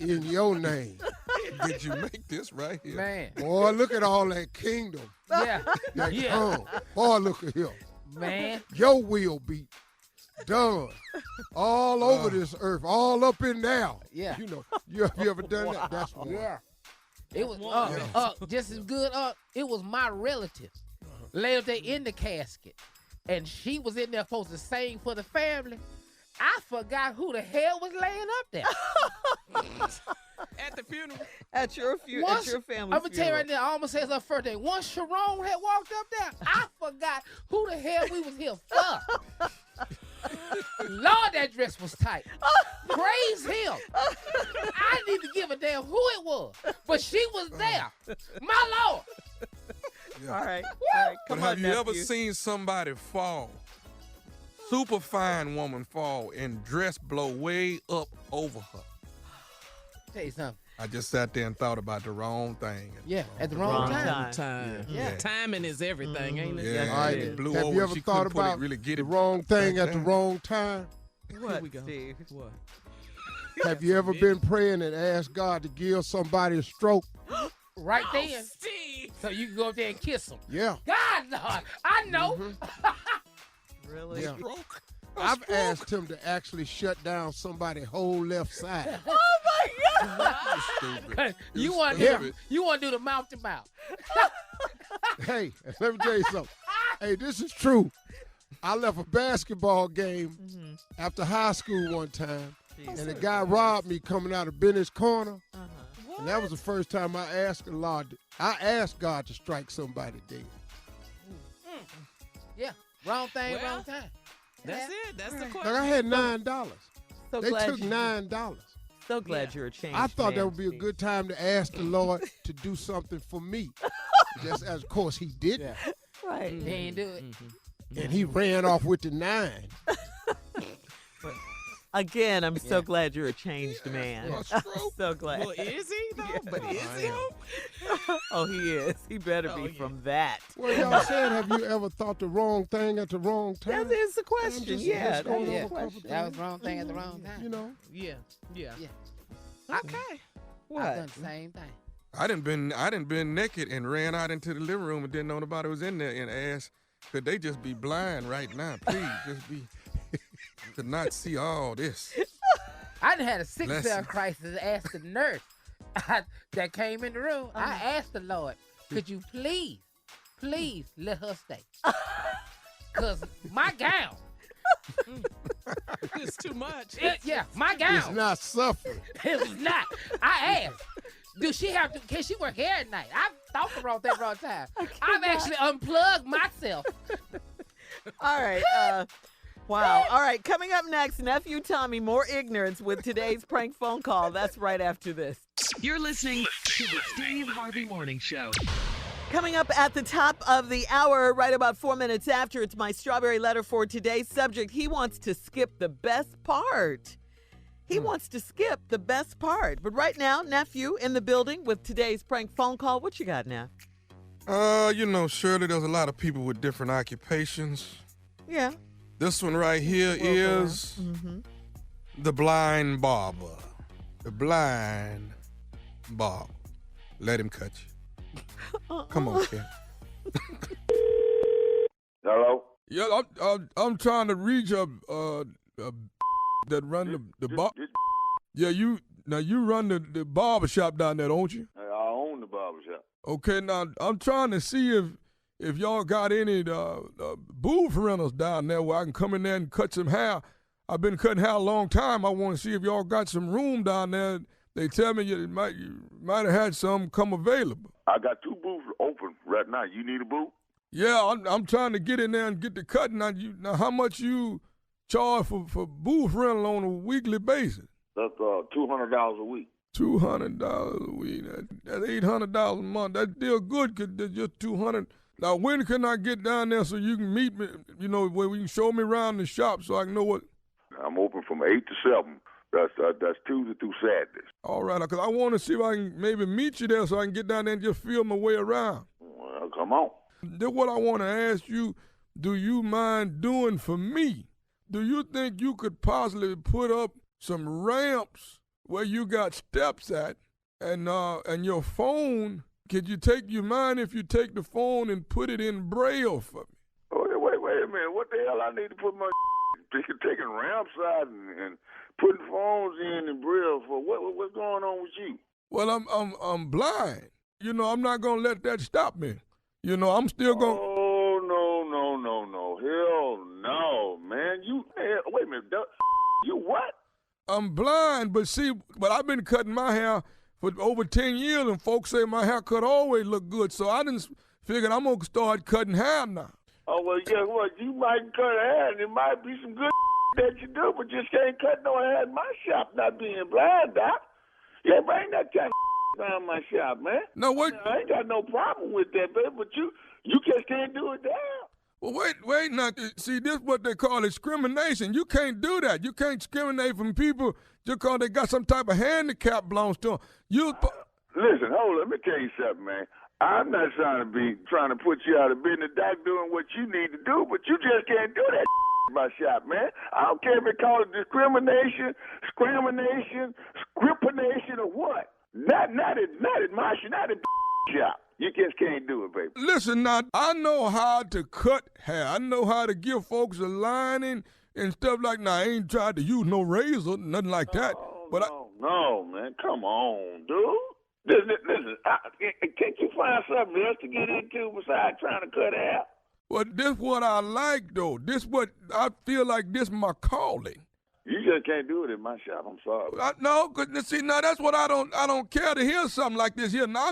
in your name. Did you make this right here? Man. Boy, look at all that kingdom Yeah. that Yeah. come. Boy, look at here. Man. Your will be done all over this earth, all up in there. Yeah. You know, you ever done that? That's one. Yeah. It was Yeah. just as good. It was my relative laid up there in the casket, and she was in there supposed to sing for the family. I forgot who the hell was laying up there. At the funeral. At your family I'm gonna tell you right now, I almost said her first day. Once Sharon had walked up there, I forgot who the hell we was here for. Lord, that dress was tight. Praise him. I didn't even give a damn who it was, but she was there. My Lord. All right. But Come have Oh, on, you ever nephew. seen somebody fall? Super fine woman fall and dress blow way up over her. Tell you something. I just sat there and thought about the wrong thing. Yeah, at the wrong time. time. Time. Yeah. Timing is everything, ain't it? Yeah, Yes, All right, it it is. blew have over. you ever She thought couldn't put about it, really get the it wrong thing back at the down. wrong time? What, we go. Steve? What? Have you ever been praying and asked God to give somebody a stroke? Right then. Steve. So you can go up there and kiss them. Yeah. God, Lord, I know. Really? Yeah. Stroke. I've asked him to actually shut down somebody's whole left side. Stupid. You want Yeah. to do the mouth to mouth. Hey, let me tell you something. Hey, this is true. I left a basketball game after high school one time, and the guy robbed me coming out of Bennett's corner. And that was the first time I asked the Lord. I asked God to strike somebody dead. Yeah, wrong thing, Well, wrong time. That's it. That's the Like question. I had $9. So They glad took you- $9. So glad you're a changed I thought that man, would be a Steve. good time to ask the Lord to do something for me. Just as, of course, he didn't. Right. He ain't do it. And he ran off with the 9. Again, I'm so glad you're a changed man. A stroke. So glad. Well, is he though? But is I he? am. Oh, he is. He better Oh, be yeah. from that. Well, y'all said, have you ever thought the wrong thing at the wrong time? That is the question. just- Yeah, just going that is Yeah, the question. that was wrong thing at the wrong time. You know, Yeah. Yeah. Yeah. Okay. I've What? done the same thing. I done been naked and ran out into the living room and didn't know nobody was in there and asked, could they just be blind right now? Please, just be to not see all this. I done had a sick Bless cell you. crisis. Asked the nurse that came in the room. I asked the Lord, could you please let her stay? Cause my gown, It's too much. my it's gown. not suffering. It was not. I asked, do she have to? Can she work here at night? I thought the wrong thing, wrong time. I've actually unplugged myself. All right. Wow. All right. Coming up next, Nephew Tommy, more ignorance with today's prank phone call. That's right after this. You're listening to the Steve Harvey Morning Show. Coming up at the top of the hour, right about 4 minutes after, it's my strawberry letter for today's subject. He wants to skip the best part. He wants to skip the best part. But right now, Nephew in the building with today's prank phone call. What you got, Neff? Shirley, there's a lot of people with different occupations. Yeah. This one right here is the blind barber. The blind barber. Let him cut you. Come on, kid. Hello? Yeah, I'm trying to reach that run the bar. Yeah, you run the barber shop down there, don't you? I own the barber shop. Okay, now I'm trying to see if y'all got any booth rentals down there where I can come in there and cut some hair. I've been cutting hair a long time. I want to see if y'all got some room down there. They tell me you might have had some come available. I got 2 booths open right now. You need a booth? Yeah, I'm trying to get in there and get the cutting. Now how much you charge for booth rental on a weekly basis? That's $200 a week. $200 a week. That's $800 a month. That's still good because there's just $200. Now, when can I get down there so you can meet me, where we can show me around the shop so I can know what? I'm open from 8 to 7. That's Tuesday through Saturdays. All right, because I want to see if I can maybe meet you there so I can get down there and just feel my way around. Well, come on. Then what I want to ask you, do you mind doing for me? Do you think you could possibly put up some ramps where you got steps at and your phone? Could you mind if you take the phone and put it in Braille for me? Oh, wait a minute. What the hell I need to put my taking ramps out and putting phones in Braille for? What's going on with you? Well, I'm blind. I'm not gonna let that stop me. I'm still gonna. Oh no. Hell no, man. Wait a minute. You what? I'm blind, but I've been cutting my hair for over 10 years, and folks say my haircut always look good, so I didn't figure I'm gonna start cutting hair now. Oh, well, guess what? You might cut hair, and there might be some good that you do, but just can't cut no hair in my shop, not being blind, Doc. Yeah, bring that kind of around my shop, man. No, what? I ain't got no problem with that, baby, but you just can't do it down. Well, wait, now, see, this is what they call discrimination. You can't do that. You can't discriminate from people just because they got some type of handicap belongs to them. Listen, hold on, let me tell you something, man. I'm not trying to put you out of business, Doc, doing what you need to do, but you just can't do that in my shop, man. I don't care if they call it discrimination, scripination, or what. Not at my shop, not at shop. You just can't do it, baby. Listen, now, I know how to cut hair. I know how to give folks a lining and stuff like that. Now, I ain't tried to use no razor, nothing like that. No, man. Come on, dude. Listen, can't you find something else to get into besides trying to cut hair? Well, this what I like, though. This what I feel like this my calling. You just can't do it in my shop. I'm sorry. No, cause see, now that's what I don't care to hear something like this here. Now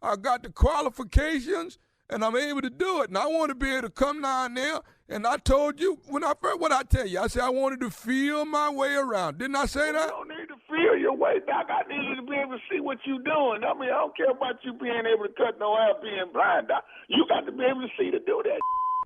I got the qualifications and I'm able to do it. And I want to be able to come down there. And I told you what I tell you. I said I wanted to feel my way around. Didn't I say that? You don't need to feel your way, Doc. I need you to be able to see what you're doing. I mean, I don't care about you being able to cut no hair, being blind, Doc. You got to be able to see to do that.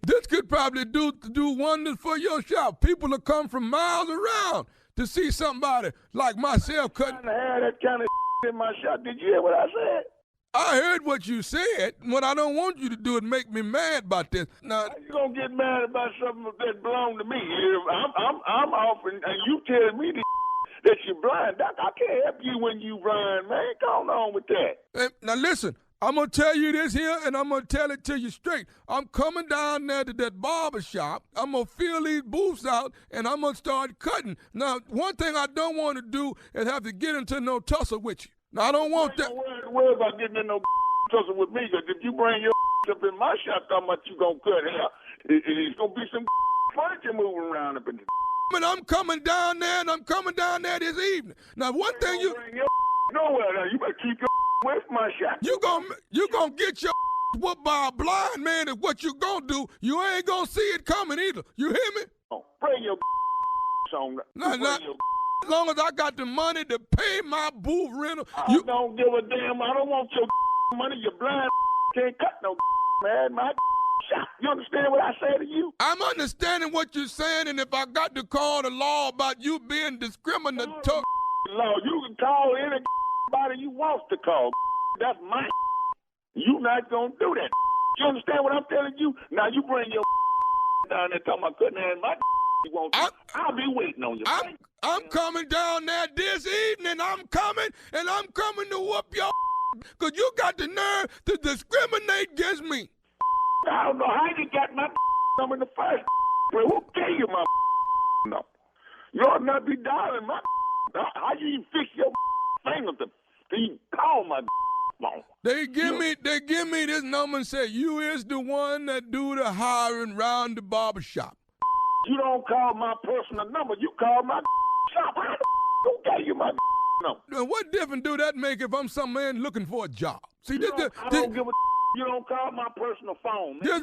This could probably do wonders for your shop. People will come from miles around to see somebody like myself cutting. I'm trying to have that kind of in my shop. Did you hear what I said? I heard what you said. What I don't want you to do is make me mad about this. Now, how you gonna get mad about something that belongs to me? I'm offering, and you telling me that you're blind. Doc, I can't help you when you blind, man. Come on with that. Now listen, I'm gonna tell you this here, and I'm gonna tell it to you straight. I'm coming down there to that barber shop. I'm gonna fill these booths out, and I'm gonna start cutting. Now, one thing I don't want to do is have to get into no tussle with you. Now, I don't want that. Don't worry about getting in no tussle with me, because if you bring your up in my shop talking about you gonna cut hair, it's gonna be some furniture moving around up in the. And I'm coming down there, and I'm coming down there this evening. Now, one thing you bring your nowhere now. You better keep your away from my shop. You gonna get your whooped by a blind man is what you gonna do. You ain't gonna see it coming either. You hear me? Oh, bring your on. As long as I got the money to pay my booth rental. I don't give a damn. I don't want your money. You're blind. Can't cut no man. My shop. You understand what I say to you? I'm understanding what you're saying, and if I got to call the law about you being discriminatory. Law. You can call anybody you want to call. That's my You not gonna do that. You understand what I'm telling you? Now you bring your down there talking about couldn't have my you won't. I'll be waiting on you. I'm coming down there this evening. I'm coming to whoop your because you got the nerve to discriminate against me. I don't know how you got my number in the first place. Who gave you my number? You ought not be dialing my how you even fix your finger to even call my phone? They give me this number and say you is the one that do the hiring round the barber shop. You don't call my personal number. You call my shop. Who gave you my number? Now, what difference do that make if I'm some man looking for a job? See, I don't give a you don't call my personal phone. Man.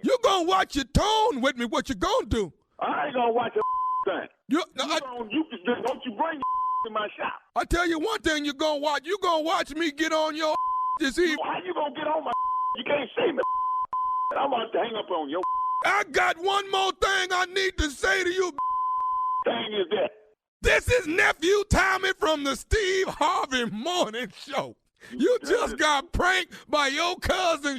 You gonna watch your tone with me, what you gonna do? I ain't gonna watch a thing. Don't you bring to my shop. I tell you one thing you gonna watch. You gonna watch me get on your this evening. How you gonna get on my You can't say me. I'm about to hang up on your I got one more thing I need to say to you. Thing is that. This is Nephew Tommy from the Steve Harvey Morning Show. You just got pranked by your cousin.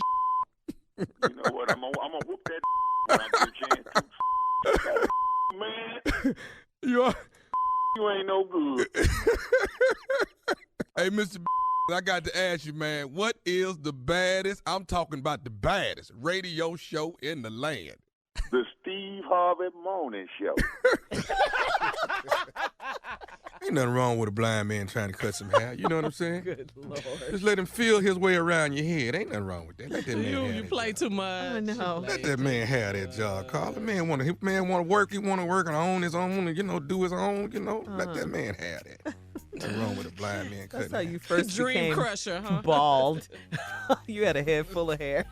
You know what? I'm gonna whoop that when I get a chance. Man, you ain't no good. Hey, Mr. I got to ask you, man, what is the baddest, I'm talking about the baddest radio show in the land? The Steve Harvey Morning Show. Ain't nothing wrong with a blind man trying to cut some hair. You know what I'm saying? Good Lord. Just let him feel his way around your head. Ain't nothing wrong with that. Let that man You play too much. I know. Let that man have that job, Carl. The man want to work. He want to work and own his own, do his own, Let that man have that. Nothing wrong with a blind man cutting. That's how you first Dream became crusher, huh? bald. You had a head full of hair.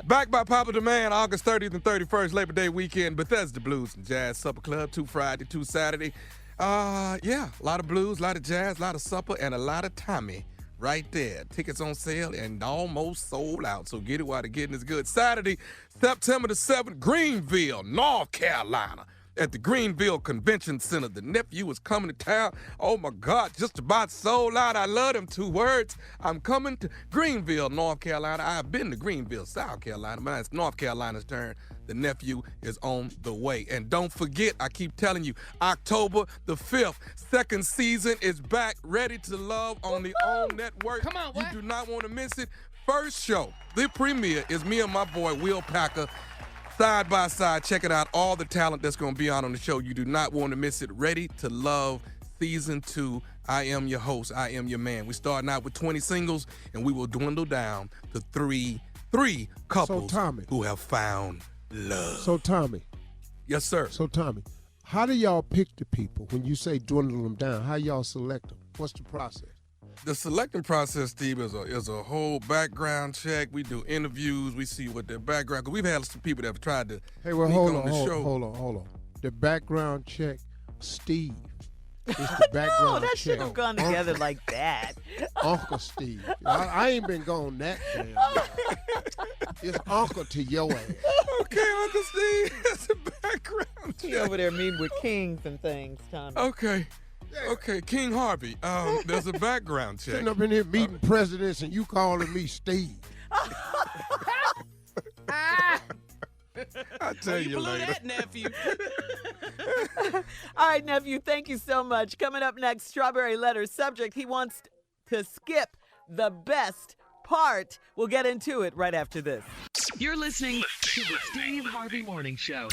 Back by popular demand, August 30th and 31st, Labor Day weekend, Bethesda Blues and Jazz Supper Club, 2 Friday, 2 Saturday. Yeah, a lot of blues, a lot of jazz, a lot of supper, and a lot of Tommy right there. Tickets on sale and almost sold out, so get it while the getting is good. Saturday, September the 7th, Greenville, North Carolina. At the Greenville Convention Center. The nephew is coming to town. Oh, my God, just about sold out. I love them 2 words. I'm coming to Greenville, North Carolina. I've been to Greenville, South Carolina. But it's North Carolina's turn. The nephew is on the way. And don't forget, I keep telling you, October the 5th, 2nd season is back, Ready to Love on the OWN Network. Come on, what? You do not want to miss it. First show, the premiere, is me and my boy, Will Packer. Side by side, check it out. All the talent that's going to be on the show. You do not want to miss it. Ready to Love Season 2. I am your host. I am your man. We're starting out with 20 singles, and we will dwindle down to three couples who have found love. So, Tommy. Yes, sir. So, Tommy, how do y'all pick the people? When you say dwindle them down, how y'all select them? What's the process? The selecting process, Steve, is a whole background check. We do interviews. We see what their background. Cause we've had some people that have tried to. Hey, well, hold on. The background check, Steve. It's the background No, that check. shouldn't have gone together like that. Uncle Steve. I ain't been gone that damn long. It's Uncle to your ass. Okay, Uncle Steve. It's a background check. He over there meeting with kings and things, Tommy. Okay, King Harvey. There's a background check. Sitting up in here meeting presidents and you calling me Steve. I'll tell you blew later. that, nephew. All right, nephew, thank you so much. Coming up next, Strawberry Letter subject. He wants to skip the best part. We'll get into it right after this. You're listening to the Steve Harvey Morning Show.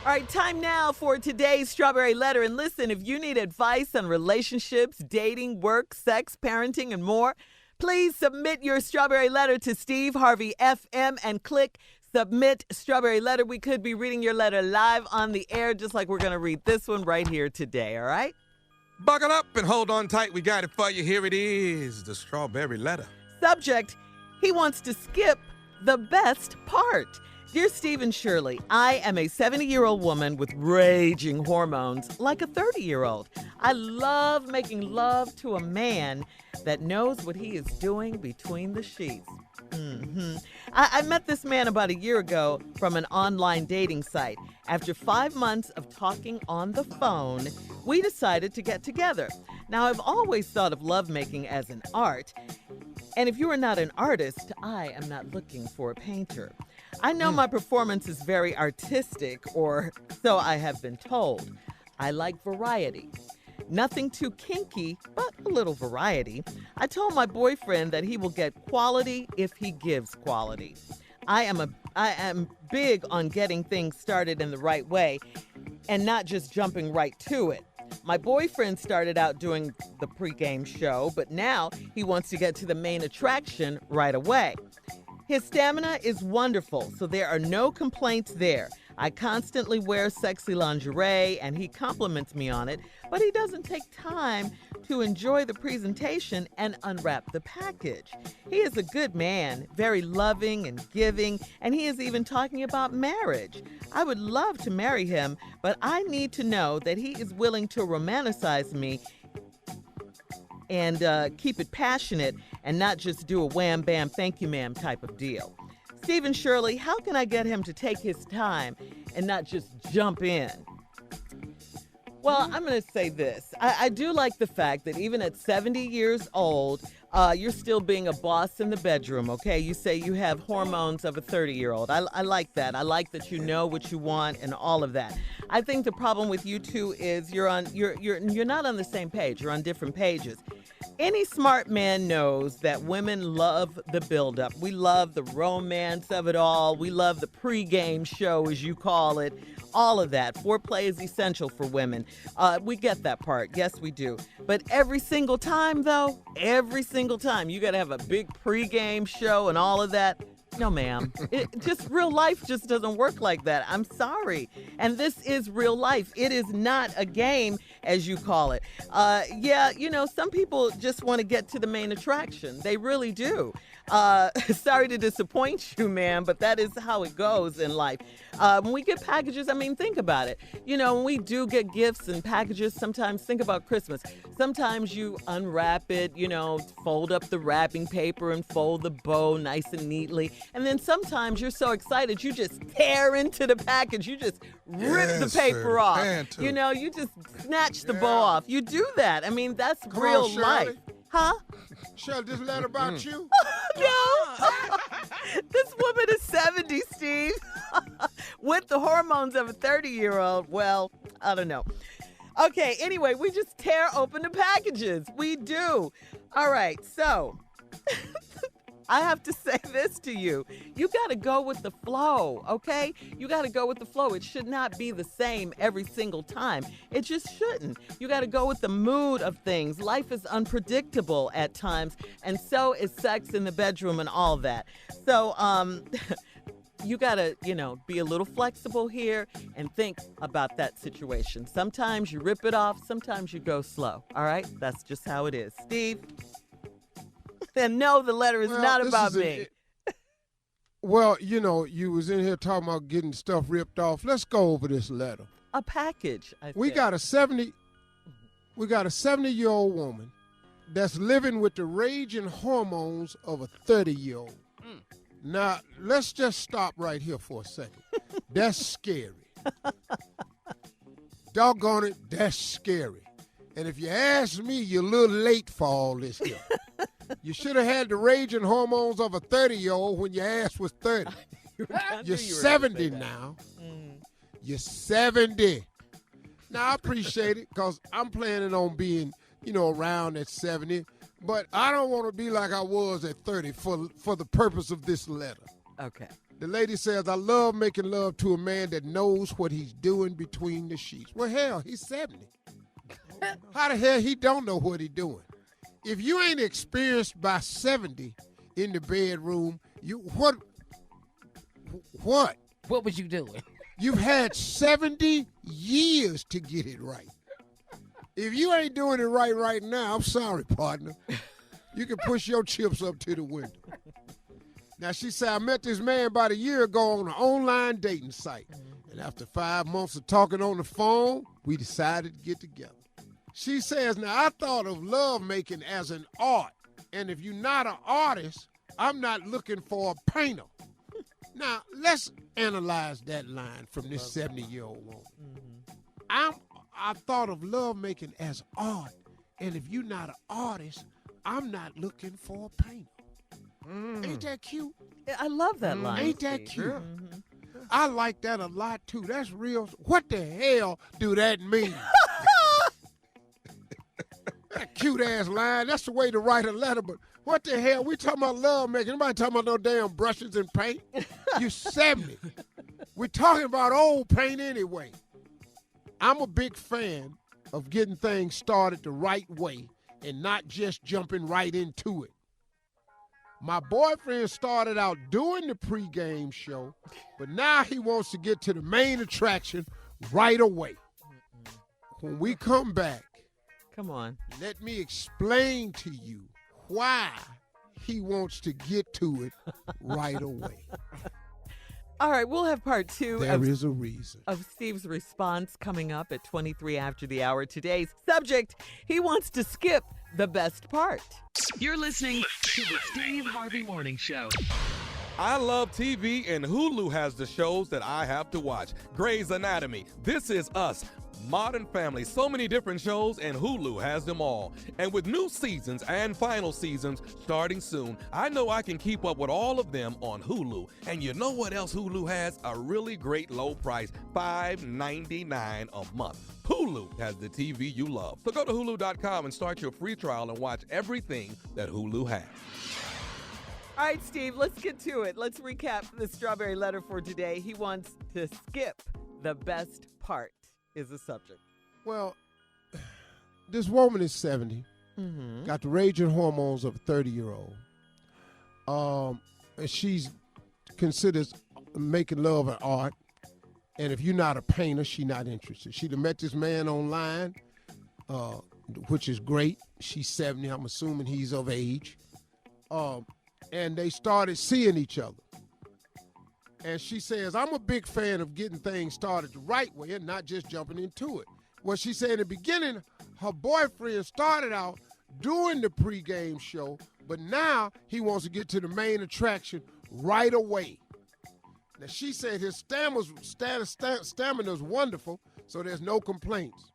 All right, time now for today's Strawberry Letter. And listen, if you need advice on relationships, dating, work, sex, parenting, and more, please submit your Strawberry Letter to Steve Harvey FM and click Submit Strawberry Letter. We could be reading your letter live on the air, just like we're going to read this one right here today, all right? Buckle up and hold on tight. We got it for you. Here it is, the Strawberry Letter. Subject, he wants to skip the best part. Dear Steve and Shirley, I am a 70-year-old woman with raging hormones like a 30-year-old. I love making love to a man that knows what he is doing between the sheets. I met this man about a year ago from an online dating site. After 5 months of talking on the phone, we decided to get together. Now, I've always thought of lovemaking as an art. And if you are not an artist, I am not looking for a painter. I know my performance is very artistic, or so I have been told. I like variety. Nothing too kinky, but a little variety. I told my boyfriend that he will get quality if he gives quality. I am big on getting things started in the right way and not just jumping right to it. My boyfriend started out doing the pregame show, but now he wants to get to the main attraction right away. His stamina is wonderful, so there are no complaints there. I constantly wear sexy lingerie, and he compliments me on it, but he doesn't take time to enjoy the presentation and unwrap the package. He is a good man, very loving and giving, and he is even talking about marriage. I would love to marry him, but I need to know that he is willing to romanticize me and keep it passionate and not just do a wham, bam, thank you, ma'am type of deal. Steve and Shirley, how can I get him to take his time and not just jump in? Well, I'm going to say this. I do like the fact that even at 70 years old, you're still being a boss in the bedroom, okay? You say you have hormones of a 30-year-old. I like that. I like that you know what you want and all of that. I think the problem with you two is you're not on the same page. You're on different pages. Any smart man knows that women love the buildup. We love the romance of it all. We love the pregame show, as you call it. All of that. Foreplay is essential for women. We get that part. Yes, we do. But every single time, though, every single time, you got to have a big pregame show and all of that. No, ma'am. Real life just doesn't work like that. I'm sorry. And this is real life. It is not a game, as you call it. Some people just want to get to the main attraction. They really do. Sorry to disappoint you, ma'am, but that is how it goes in life. When we get packages, think about it. When we do get gifts and packages, sometimes think about Christmas. Sometimes you unwrap it, fold up the wrapping paper and fold the bow nice and neatly. And then sometimes you're so excited, you just tear into the package. You just rip the paper off. You just snatch the bow off. You do that. That's Come real on, life. Huh? Shirley, this letter about you? No. This woman is 70, Steve. With the hormones of a 30-year-old. Well, I don't know. Okay, anyway, we just tear open the packages. We do. All right, so I have to say this to you. You got to go with the flow, okay? You got to go with the flow. It should not be the same every single time. It just shouldn't. You got to go with the mood of things. Life is unpredictable at times, and so is sex in the bedroom and all that. So, you got to, be a little flexible here and think about that situation. Sometimes you rip it off. Sometimes you go slow, all right? That's just how it is. Steve? And no, the letter is not about me. Well, you was in here talking about getting stuff ripped off. Let's go over this letter. A package, I We said. got a 70-year-old woman that's living with the raging hormones of a 30-year-old. Now, let's just stop right here for a second. That's scary. Doggone it, that's scary. And if you ask me, you're a little late for all this here. You should have had the raging hormones of a 30-year-old when your ass was 30. You're 70 now. You're 70. Now, I appreciate it because I'm planning on being, around at 70. But I don't want to be like I was at 30 for the purpose of this letter. Okay. The lady says, I love making love to a man that knows what he's doing between the sheets. Well, hell, he's 70. How the hell he don't know what he's doing? If you ain't experienced by 70 in the bedroom, what? What was you doing? You've had 70 years to get it right. If you ain't doing it right now, I'm sorry, partner. You can push your chips up to the window. Now, she said, I met this man about a year ago on an online dating site. And after 5 months of talking on the phone, we decided to get together. She says, now, I thought of lovemaking as an art. And if you're not an artist, I'm not looking for a painter. Now, let's analyze that line from this 70-year-old woman. I thought of lovemaking as art. And if you're not an artist, I'm not looking for a painter. Ain't that cute? I love that line. Ain't that Steve. cute? I like that a lot, too. That's real. What the hell do that mean? That cute-ass line. That's the way to write a letter, but what the hell? We talking about love making. Nobody talking about no damn brushes and paint. You 70. We're talking about old paint anyway. I'm a big fan of getting things started the right way and not just jumping right into it. My boyfriend started out doing the pregame show, but now he wants to get to the main attraction right away. When we come back, come on, let me explain to you why he wants to get to it right away. All right, we'll have part two There is a reason. of Steve's response coming up at 23 after the hour. Today's subject, he wants to skip the best part. You're listening to the Steve Harvey Morning Show. I love TV, and Hulu has the shows that I have to watch. Grey's Anatomy, This Is Us, Modern Family, so many different shows, and Hulu has them all. And with new seasons and final seasons starting soon, I know I can keep up with all of them on Hulu. And you know what else Hulu has? A really great low price, $5.99 a month. Hulu has the TV you love. So go to Hulu.com and start your free trial and watch everything that Hulu has. All right, Steve, let's get to it. Let's recap the strawberry letter for today. He wants to skip the best part is the subject. Well, this woman is 70, got the raging hormones of a 30-year-old. And she's considers making love an art. And if you're not a painter, she's not interested. She'd have met this man online, which is great. She's 70. I'm assuming he's of age. And they started seeing each other. And she says, I'm a big fan of getting things started the right way and not just jumping into it. Well, she said in the beginning, her boyfriend started out doing the pregame show, but now he wants to get to the main attraction right away. Now, she said his stamina's wonderful, so there's no complaints.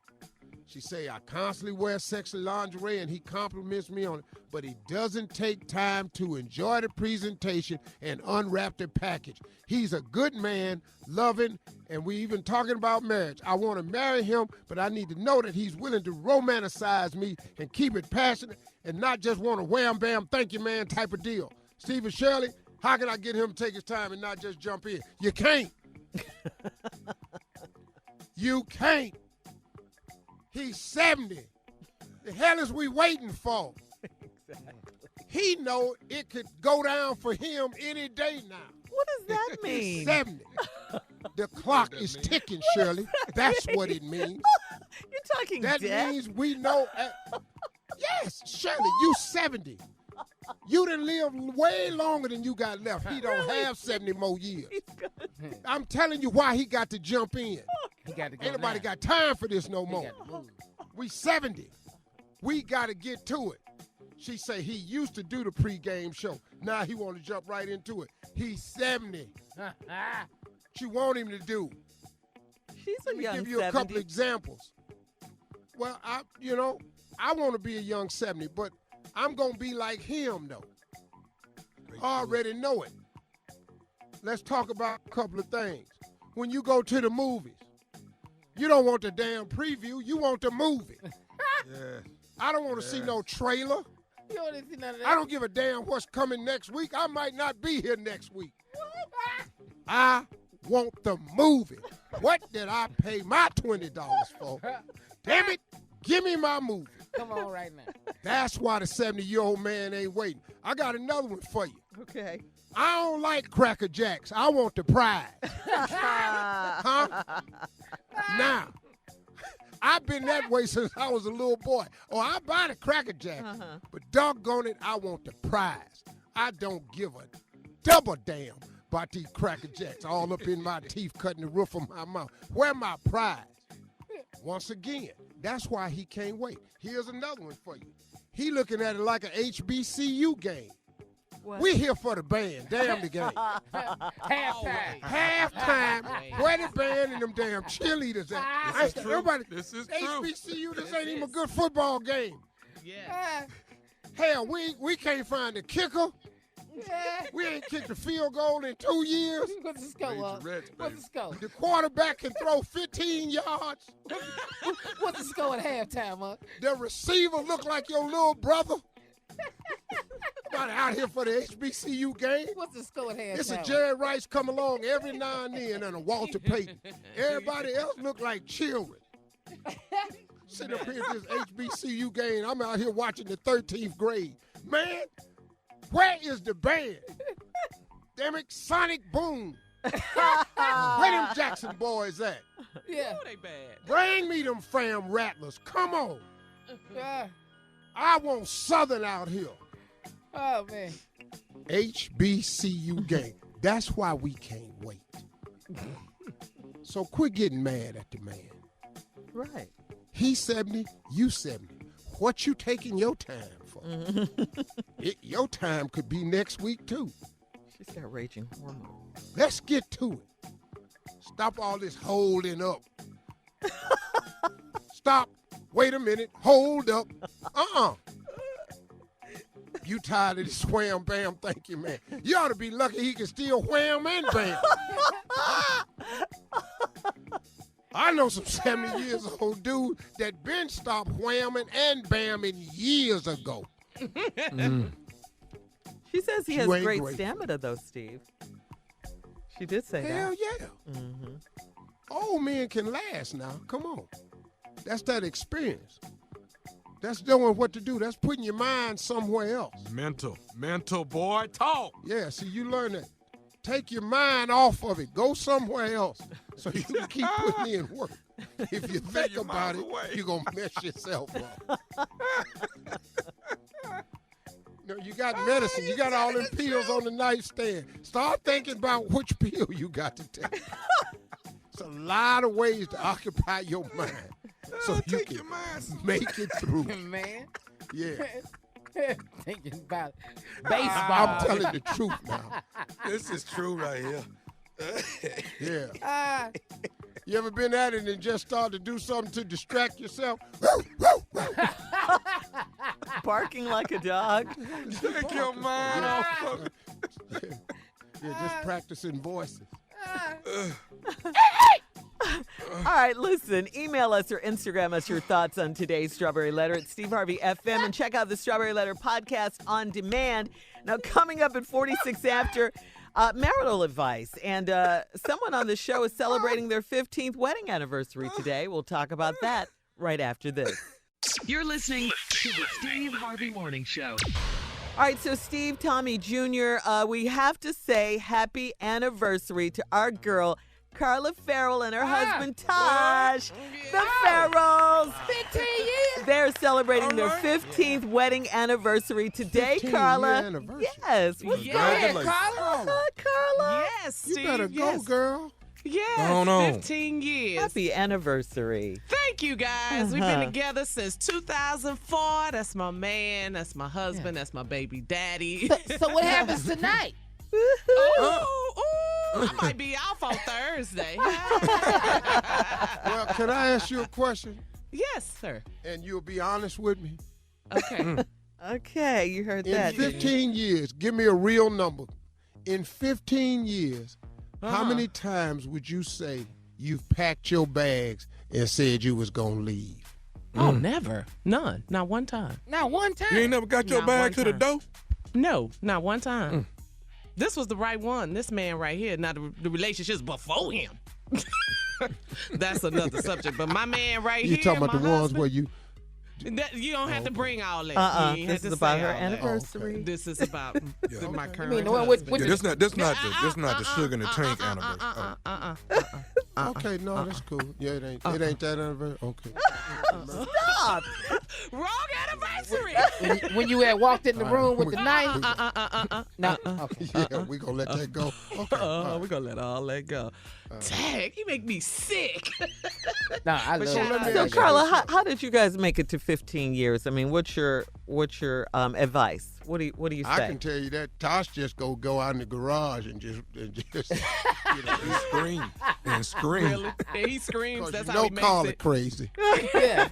She say, I constantly wear sexy lingerie, and he compliments me on it, but he doesn't take time to enjoy the presentation and unwrap the package. He's a good man, loving, and we even talking about marriage. I want to marry him, but I need to know that he's willing to romanticize me and keep it passionate and not just want a wham, bam, thank you, man type of deal. Stephen Shirley, how can I get him to take his time and not just jump in? You can't. You can't. He's 70. The hell is we waiting for? Exactly. He know it could go down for him any day now. What does that mean? He's 70. The clock is ticking, Shirley. That's what it means. You're talking That death? means we know. Yes, Shirley, you 70. You done lived way longer than you got left. He don't have 70 more years. I'm telling you why he got to jump in. He got to go Ain't nobody now. got time for this no He more. got to move. We 70. We got to get to it. She say he used to do the pregame show. Now he want to jump right into it. He's 70. She want him to do. She's a Let me young give you 70. a couple examples. Well, I want to be a young 70, but I'm going to be like him, though. I already know it. Let's talk about a couple of things. When you go to the movies, you don't want the damn preview. You want the movie. Yeah. I don't want to see no trailer. You don't see none of that. I don't give a damn what's coming next week. I might not be here next week. I want the movie. What did I pay my $20 for? Damn it, give me my movie. Come on right now. That's why the 70-year-old man ain't waiting. I got another one for you. Okay. I don't like Cracker Jacks. I want the prize. Huh? Now, I've been that way since I was a little boy. Oh, I buy the Cracker Jacks, but doggone it, I want the prize. I don't give a double damn about these Cracker Jacks all up in my teeth, cutting the roof of my mouth. Where my prize? Once again, that's why he can't wait. Here's another one for you. He looking at it like an HBCU game. What? We here for the band, damn the game. Halftime. Halftime, where the band and them damn cheerleaders at? This is true. Everybody, This is true. HBCU, this ain't even a good football game. Yeah. Hell, we can't find the kicker. Yeah. We ain't kicked a field goal in 2 years. What's the score, What's the score? The quarterback can throw 15 yards. What's the score at halftime, Unc? The receiver look like your little brother. About out here for the HBCU game. What's the score at halftime? It's a Jerry Rice come along every now and then and a Walter Payton. Everybody else look like children. Sitting up here at this HBCU game, I'm out here watching the 13th grade. Man, where is the band? Damn it, Sonic Boom. Where them Jackson boys at? Yeah. Oh, they bad. Bring me them fam rattlers. Come on. I want Southern out here. Oh, man. HBCU game. That's why we can't wait. So quit getting mad at the man. Right. He's 70, you 70. What you taking your time for? Your time could be next week, too. She's got raging hormones. Let's get to it. Stop all this holding up. Stop. Wait a minute. Hold up. You tired of this wham bam? Thank you, man. You ought to be lucky he can still wham and bam. I know some 70 years old dude that been stopped whamming and bamming years ago. She says he You has ain't great grateful. stamina, though, Steve. She did say Hell that. yeah. Mm-hmm. Old men can last now. Come on. That's that experience. That's knowing what to do. That's putting your mind somewhere else. Mental boy, talk. Yeah, see, you learn that. Take your mind off of it. Go somewhere else so you can keep putting in work. If you think about it, you're going to mess yourself up. You got medicine. You got all them pills on the nightstand. Start thinking about which pill you got to take. It's a lot of ways to occupy your mind so you can make it through. Man. Yeah. Thinking about baseball. I'm telling the truth now. This is true right here. Yeah. You ever been at it and just started to do something to distract yourself? Barking like a dog. Take your mind off of it. Yeah, just practicing voices. All right, listen, email us or Instagram us your thoughts on today's Strawberry Letter at Steve Harvey FM and check out the Strawberry Letter podcast on demand. Now, coming up at 46 after, marital advice. And someone on the show is celebrating their 15th wedding anniversary today. We'll talk about that right after this. You're listening to the Steve Harvey Morning Show. All right, so Steve, Tommy Jr., we have to say happy anniversary to our girl, Carla Ferrell, and her husband, Tosh. The Ferrells. 15 years. They're celebrating their 15th wedding anniversary today, 15-year Carla. anniversary. Yes. What's Go ahead, going Carla. on, Carla? Yes, You Steve. better go, yes. girl. Yes, Going on. 15 years. Happy anniversary. Thank you, guys. We've been together since 2004. That's my man. That's my husband. That's my baby daddy. So what happens tonight? I might be off on Thursday. Well, can I ask you a question? Yes, sir. And you'll be honest with me. Okay. Okay, you heard In that. 15 years, give me a real number. In 15 years, how many times would you say you've packed your bags and said you was going to leave? Oh, never. None. Not one time. Not one time. You ain't never got your Not bag one to the time. door? No, not one time. This was the right one. This man right here. Now the relationships before him. That's another subject. But my man right here. You talking about my the ones husband, where you... you don't have to bring all that. You ain't have This to is about say her all that. anniversary. This is about my current mean the one with husband. Yeah, this not the sugar in the tank anniversary. Okay, no, that's cool. Yeah, it ain't that anniversary. Okay. Stop. Wrong anniversary. When you had walked in the room with the knife. No. Okay. Yeah, we gonna let that go. Okay. We're going to let all that go. Dang, you make me sick. No, I love shout out it. So, Carla, how did you guys make it to 15 years? I mean, what's your advice? What do you say? I can tell you that Tosh just go out in the garage and just scream and scream. Really? Yeah, he screams. That's how he makes Carla it. crazy. Yeah.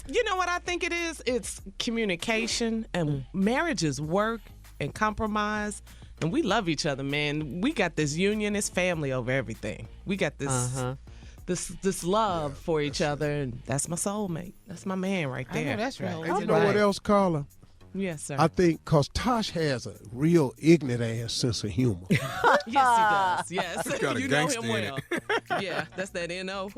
You know what I think it is? It's communication, and marriage is work and compromise. And we love each other, man. We got this union, it's family over everything. We got this love for each other, and that's my soulmate. That's my man right there. I know that's right. You know what else, Carla? Yes, sir. I think because Tosh has a real ignorant ass sense of humor. Yes, he does. Yes. He's got a You know gangster him in well. Yeah, that's that N.O.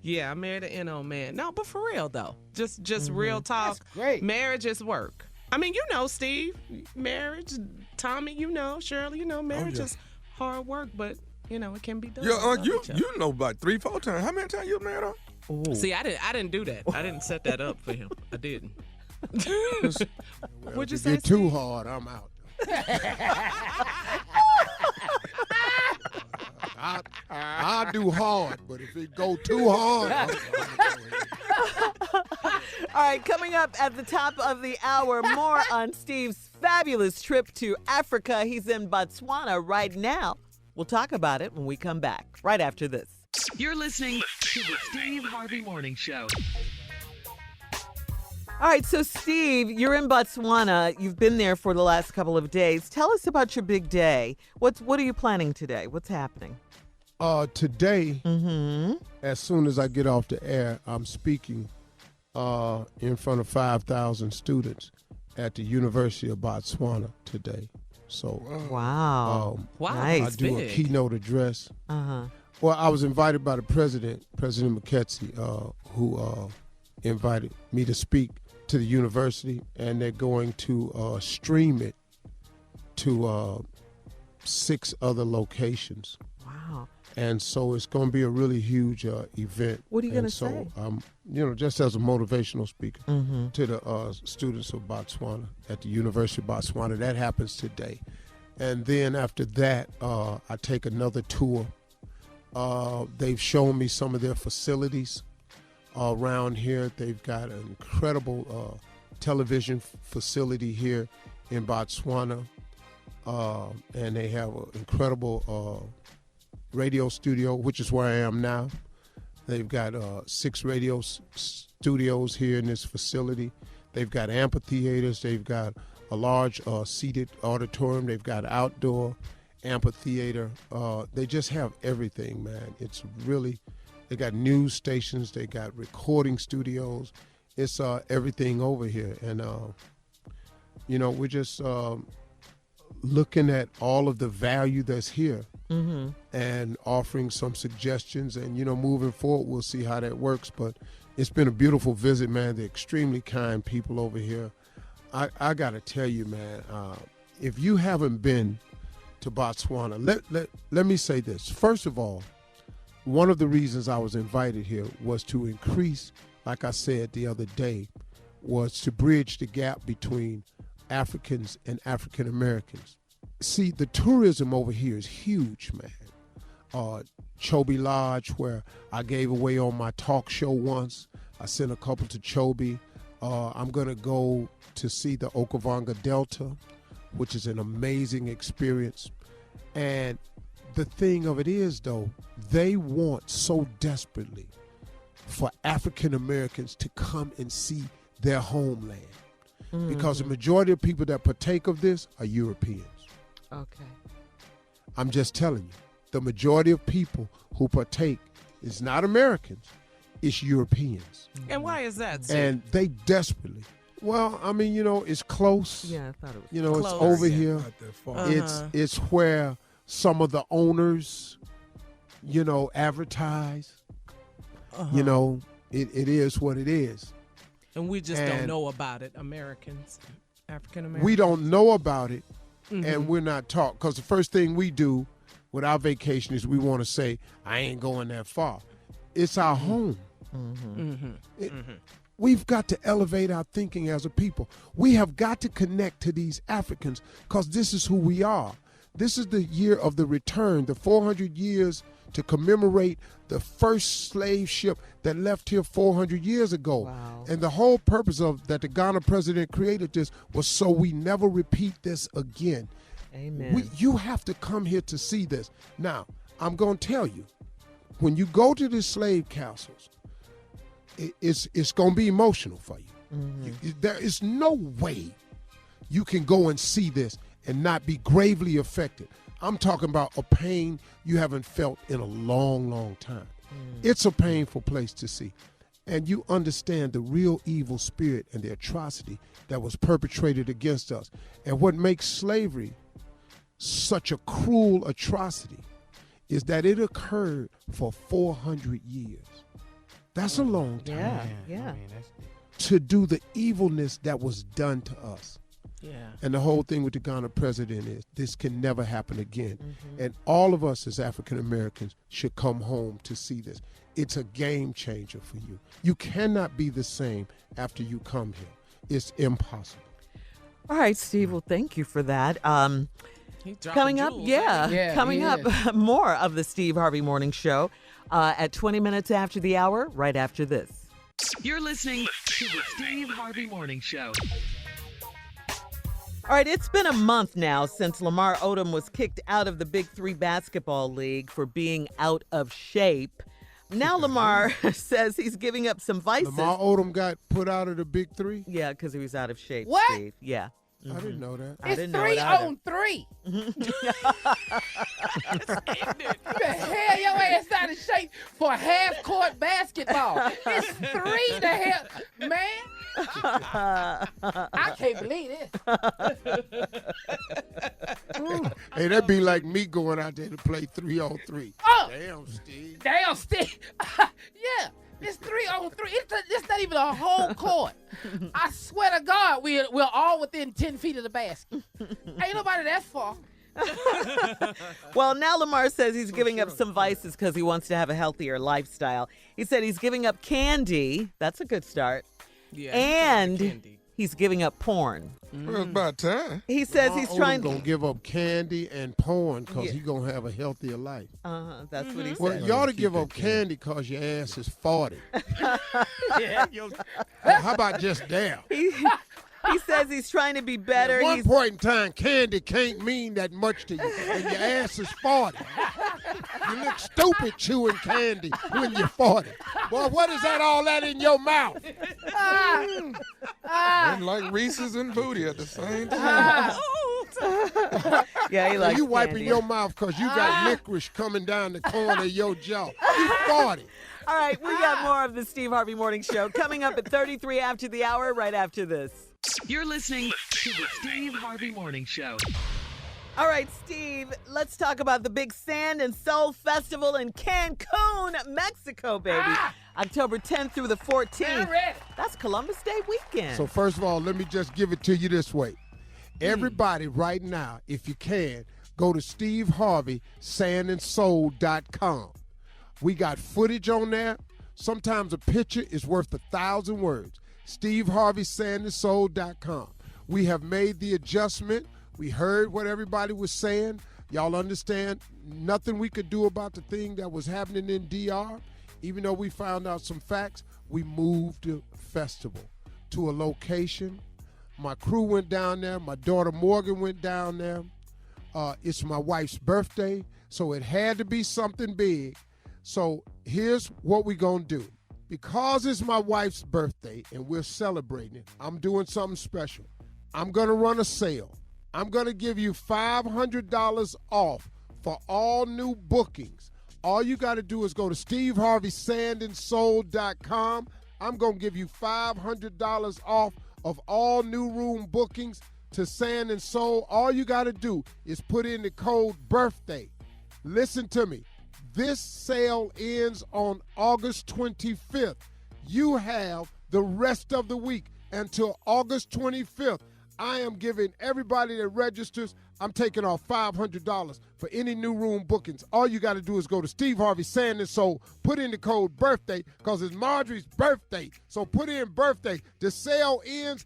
Yeah, I married an N.O. man. No, but for real, though. Just real talk. That's great. Marriage is work. I mean, you know, Steve, marriage, Tommy, you know, Shirley, you know, marriage is hard work, but, you know, it can be done. Yeah, you know about 3-4 times. How many times you married her? See, I didn't do that. I didn't set that up for him. I didn't. What'd you say? If you're too hard, I'm out. I'll do hard, but if it go too hard, I'm All right, coming up at the top of the hour, more on Steve's fabulous trip to Africa. He's in Botswana right now. We'll talk about it when we come back, right after this. You're listening to the Steve Harvey Morning Show. All right, so Steve, you're in Botswana. You've been there for the last couple of days. Tell us about your big day. What are you planning today? What's happening? Today, as soon as I get off the air, I'm speaking in front of 5,000 students at the University of Botswana today. So, wow, I nice, do big. a keynote address. Well, I was invited by the President McKenzie, who invited me to speak to the university, and they're going to stream it to 6 other locations. Wow. And so it's going to be a really huge event. What are you going to say? So, just as a motivational speaker to the students of Botswana at the University of Botswana. That happens today. And then after that, I take another tour. They've shown me some of their facilities around here. They've got an incredible television facility here in Botswana. And they have an incredible radio studio, which is where I am now. They've got 6 radio studios here in this facility. They've got amphitheaters. They've got a large seated auditorium. They've got outdoor amphitheater. They just have everything, man. It's really, they got news stations. They got recording studios. It's everything over here. And, we're just looking at all of the value that's here and offering some suggestions. And, moving forward, we'll see how that works. But it's been a beautiful visit, man. They're extremely kind people over here. I got to tell you, man, if you haven't been to Botswana, let me say this. First of all, one of the reasons I was invited here was to increase, like I said the other day, was to bridge the gap between Africans and African Americans. See, the tourism over here is huge, man. Chobe Lodge, where I gave away on my talk show once. I sent a couple to Chobe. I'm going to go to see the Okavango Delta, which is an amazing experience. And the thing of it is, though, they want so desperately for African Americans to come and see their homeland. Because the majority of people that partake of this are Europeans. Okay. I'm just telling you, the majority of people who partake is not Americans, it's Europeans. And why is that, sir? And they desperately, it's close. Yeah, I thought it was it's over here. Not that far. It's where some of the owners, advertise. It is what it is. And we just don't know about it, Americans, African Americans. We don't know about it, and we're not taught. Because the first thing we do with our vacation is we want to say, I ain't going that far. It's our home. We've got to elevate our thinking as a people. We have got to connect to these Africans because this is who we are. This is the year of the return, the 400 years to commemorate the first slave ship that left here 400 years ago. Wow. And the whole purpose of that the Ghana president created this was so we never repeat this again. Amen. You have to come here to see this. Now, I'm going to tell you, when you go to the slave castles, it's going to be emotional for you. Mm-hmm. There is no way you can go and see this and not be gravely affected. I'm talking about a pain you haven't felt in a long, long time. It's a painful place to see. And you understand the real evil spirit and the atrocity that was perpetrated against us. And what makes slavery such a cruel atrocity is that it occurred for 400 years. That's a long time. Yeah. To do the evilness that was done to us. Yeah. And the whole thing with the Ghana president is this can never happen again. And all of us as African Americans should come home to see this. It's a game changer for you. You cannot be the same after you come here. It's impossible. All right, Steve. Well, thank you for that. He dropping Coming up, jewels, coming he up, more of the Steve Harvey Morning Show at 20 minutes after the hour, right after this. You're listening to the Steve Harvey Morning Show. All right, it's been a month now since Lamar Odom was kicked out of the Big Three basketball league for being out of shape. Now Lamar says he's giving up some vices. Lamar Odom got put out of the Big Three? Yeah, because he was out of shape, What? Steve. Yeah. I didn't know that. I It's didn't know 3 it either. on 3. The hell, your ass out of shape for half-court basketball. It's 3 the hell, man. I can't believe this. Hey, that'd be like me going out there to play 3-on-3. Oh. Damn, Steve. Damn, Steve. Yeah, it's 3 on 3. It's not even a whole court. I swear to God, we're all within 10 feet of the basket. Ain't nobody that far. Well, now Lamar says he's giving up some vices because he wants to have a healthier lifestyle. He said he's giving up candy. That's a good start. Yeah, And candy. he's giving up porn. Well, it's about time. He says Lamar he's Odom trying gonna give up candy and porn because Yeah. he's gonna have a healthier life. That's what he Well, said. you ought to give up candy because your ass is 40. How about just there? He says he's trying to be better. At one He's point in time, candy can't mean that much to you, and your ass is 40. You look stupid chewing candy when you're 40. Boy, what is all that in your mouth? And like Reese's and booty at the same time. yeah, he likes You wiping candy. your mouth because you got licorice coming down the corner of your jaw. You 40. All right, we got more of the Steve Harvey Morning Show coming up at 33 after the hour, right after this. You're listening to the Steve Harvey Morning Show. All right, Steve, let's talk about the big Sand and Soul Festival in Cancun, Mexico, baby. October 10th through the 14th. That's Columbus Day weekend. So first of all, let me just give it to you this way. Everybody right now, if you can, go to SteveHarveySandandSoul.com. We got footage on there. Sometimes a picture is worth 1,000 words. SteveHarveySandandSoul.com. We have made the adjustment. We heard what everybody was saying. Y'all understand nothing we could do about the thing that was happening in DR. Even though we found out some facts, we moved the festival to a location. My crew went down there. My daughter Morgan went down there. It's my wife's birthday, so it had to be something big. So here's what we're going to do. Because it's my wife's birthday and we're celebrating it, I'm doing something special. I'm going to run a sale. I'm going to give you $500 off for all new bookings. All you got to do is go to SteveHarveySandandSoul.com. I'm going to give you $500 off of all new room bookings to Sand and Soul. All you got to do is put in the code BIRTHDAY. Listen to me. This sale ends on August 25th. You have the rest of the week until August 25th. I am giving everybody that registers, I'm taking off $500 for any new room bookings. All you got to do is go to Steve Harvey Sand and Soul, put in the code BIRTHDAY because it's Marjorie's birthday. So put in birthday. The sale ends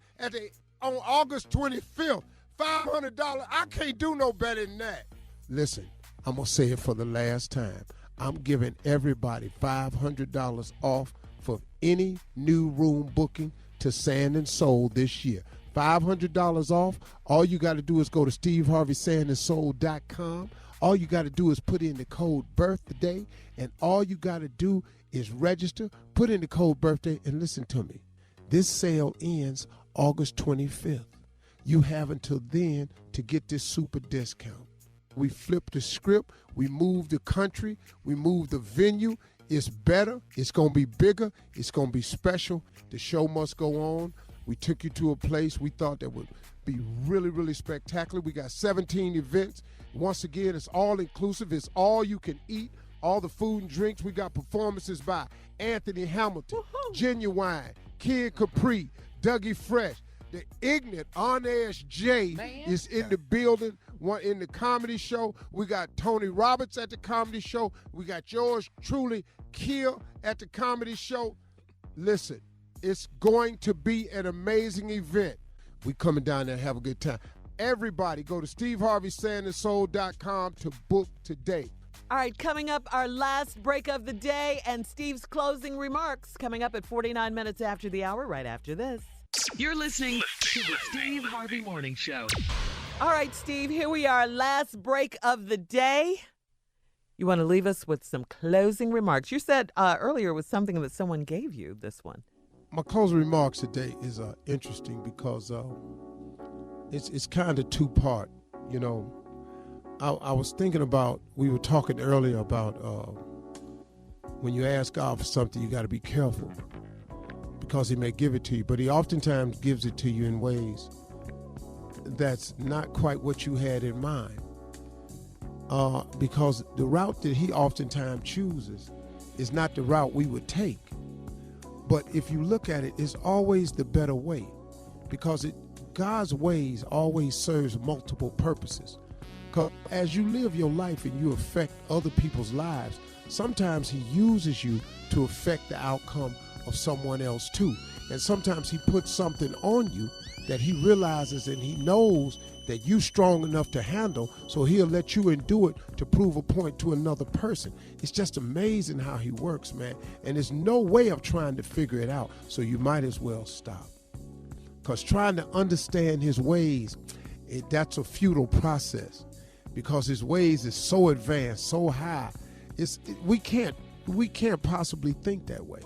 on August 25th. $500. I can't do no better than that. Listen, I'm going to say it for the last time. I'm giving everybody $500 off for any new room booking to Sand and Soul this year. $500 off. All you got to do is go to SteveHarveySandandSoul.com. All you got to do is put in the code birthday, and all you got to do is register, put in the code birthday, and listen to me. This sale ends August 25th. You have until then to get this super discount. We flipped the script. We moved the country. We moved the venue. It's better. It's going to be bigger. It's going to be special. The show must go on. We took you to a place we thought that would be really, really spectacular. We got 17 events. Once again, it's all inclusive. It's all you can eat, all the food and drinks. We got performances by Anthony Hamilton, Genuine, Kid Capri, Dougie Fresh. The ignorant Honest J is in the building. One in the comedy show. We got Tony Roberts at the comedy show. We got yours truly, Kill, at the comedy show. Listen, it's going to be an amazing event. We coming down there and have a good time. Everybody go to SteveHarveySandandSoul.com to book today. All right, coming up, our last break of the day and Steve's closing remarks coming up at 49 minutes after the hour, right after this. You're listening to the Steve Harvey Morning Show. All right, Steve, here we are, last break of the day. You want to leave us with some closing remarks. You said earlier it was something that someone gave you, this one. My closing remarks today is interesting because it's kind of two-part. You know, I was thinking about, we were talking earlier about when you ask God for something, you got to be careful because he may give it to you, but he oftentimes gives it to you in ways that's not quite what you had in mind. Because the route that he oftentimes chooses is not the route we would take. But if you look at it, it's always the better way because God's ways always serves multiple purposes. Because as you live your life and you affect other people's lives, sometimes he uses you to affect the outcome of someone else too. And sometimes he puts something on you that he realizes and he knows that you're strong enough to handle, so he'll let you endure it to prove a point to another person. It's just amazing how he works, man. And there's no way of trying to figure it out, so you might as well stop. Because trying to understand his ways, that's a futile process because his ways is so advanced, so high. We can't possibly think that way.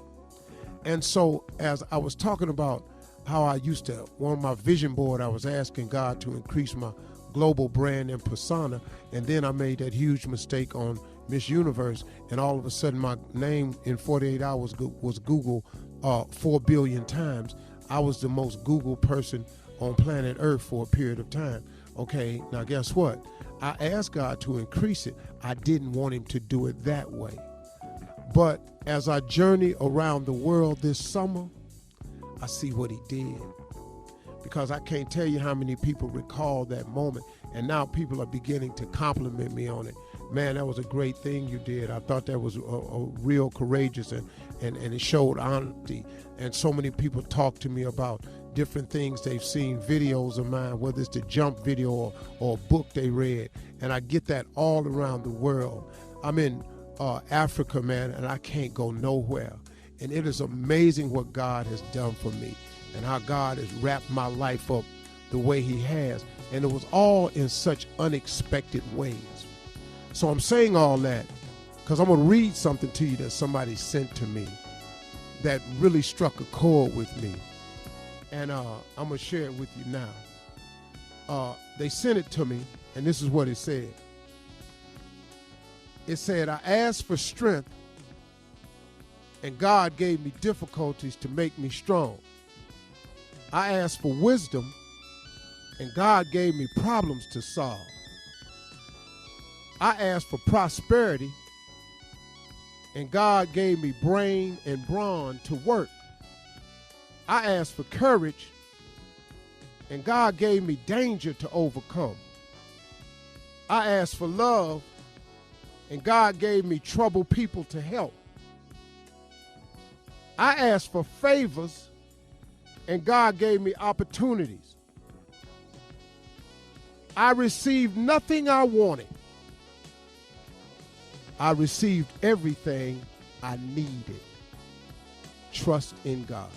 And so as I was talking about how I used to, on my vision board, I was asking God to increase my global brand and persona, and then I made that huge mistake on Miss Universe, and all of a sudden my name in 48 hours was Googled 4 billion times. I was the most Googled person on planet Earth for a period of time. Okay, now guess what? I asked God to increase it. I didn't want him to do it that way. But as I journey around the world this summer, I see what he did. Because I can't tell you how many people recall that moment. And now people are beginning to compliment me on it. Man, that was a great thing you did. I thought that was a real courageous and it showed honesty. And so many people talk to me about different things they've seen, videos of mine, whether it's the jump video or a book they read. And I get that all around the world. I'm in Africa, man, and I can't go nowhere. And it is amazing what God has done for me and how God has wrapped my life up the way he has. And it was all in such unexpected ways. So I'm saying all that because I'm going to read something to you that somebody sent to me that really struck a chord with me. And I'm going to share it with you now. They sent it to me, and this is what it said. It said, I asked for strength, and God gave me difficulties to make me strong. I asked for wisdom, and God gave me problems to solve. I asked for prosperity, and God gave me brain and brawn to work. I asked for courage, and God gave me danger to overcome. I asked for love, and God gave me troubled people to help. I asked for favors, and God gave me opportunities. I received nothing I wanted. I received everything I needed. Trust in God.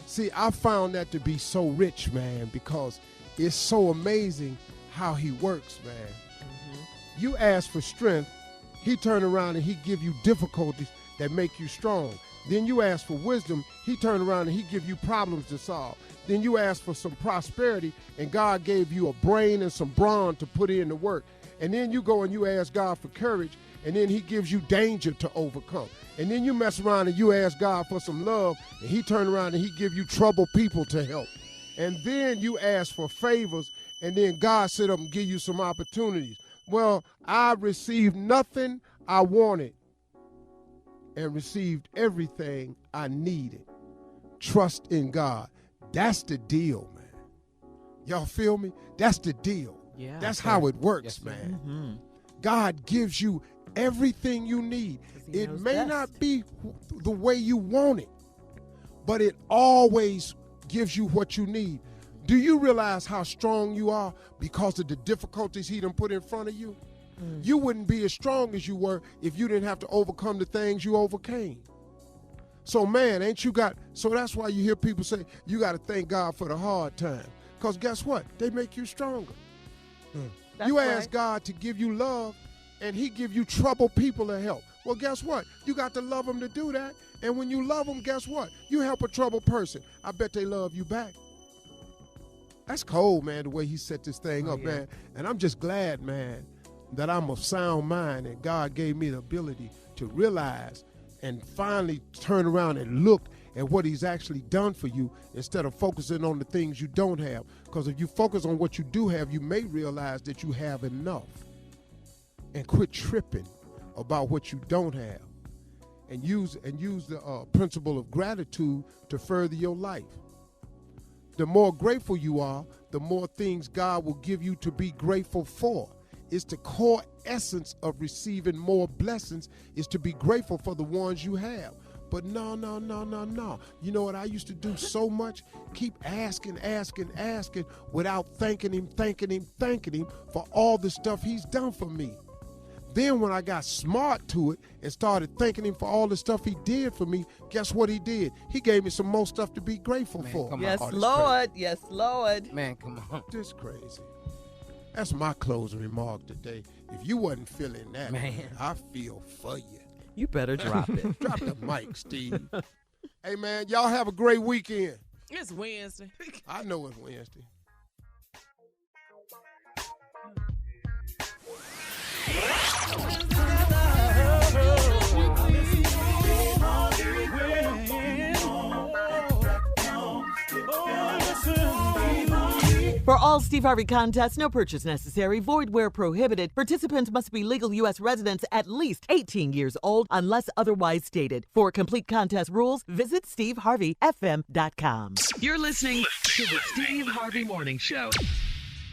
See, I found that to be so rich, man, because it's so amazing how he works, man. You ask for strength, he turn around and he give you difficulties that make you strong. Then you ask for wisdom, he turn around and he give you problems to solve. Then you ask for some prosperity, and God gave you a brain and some brawn to put in the work. And then you go and you ask God for courage, and then he gives you danger to overcome. And then you mess around and you ask God for some love, and he turn around and he give you troubled people to help. And then you ask for favors, and then God sit up and give you some opportunities. Well, I received nothing I wanted and received everything I needed. Trust in God. That's the deal, man. Y'all feel me? That's the deal. Yeah. That's how it works, man. God gives you everything you need. It may not be the way you want it, but it always gives you what you need. Do you realize how strong you are because of the difficulties he done put in front of you? You wouldn't be as strong as you were if you didn't have to overcome the things you overcame. So, man, so that's why you hear people say, you got to thank God for the hard time. Because guess what? They make you stronger. You ask God to give you love, and he give you troubled people to help. Well, guess what? You got to love them to do that. And when you love them, guess what? You help a troubled person. I bet they love you back. That's cold, man, the way he set this thing up, man. And I'm just glad, man, that I'm of sound mind and God gave me the ability to realize and finally turn around and look at what he's actually done for you instead of focusing on the things you don't have. Because if you focus on what you do have, you may realize that you have enough. And quit tripping about what you don't have. And use the principle of gratitude to further your life. The more grateful you are, the more things God will give you to be grateful for. It's the core essence of receiving more blessings is to be grateful for the ones you have. But no. You know what I used to do so much? Keep asking without thanking him for all the stuff he's done for me. Then when I got smart to it and started thanking him for all the stuff he did for me, guess what he did? He gave me some more stuff to be grateful for. Yes, Lord. Yes, Lord. Man, come on. This crazy. That's my closing remark today. If you wasn't feeling that, man, I feel for you. You better drop it. Drop the mic, Steve. Hey, man, y'all have a great weekend. It's Wednesday. I know it's Wednesday. For all Steve Harvey contests, no purchase necessary, void where prohibited. Participants must be legal U.S. residents at least 18 years old unless otherwise stated. For complete contest rules, visit SteveHarveyFM.com. You're listening to the Steve Harvey Morning Show.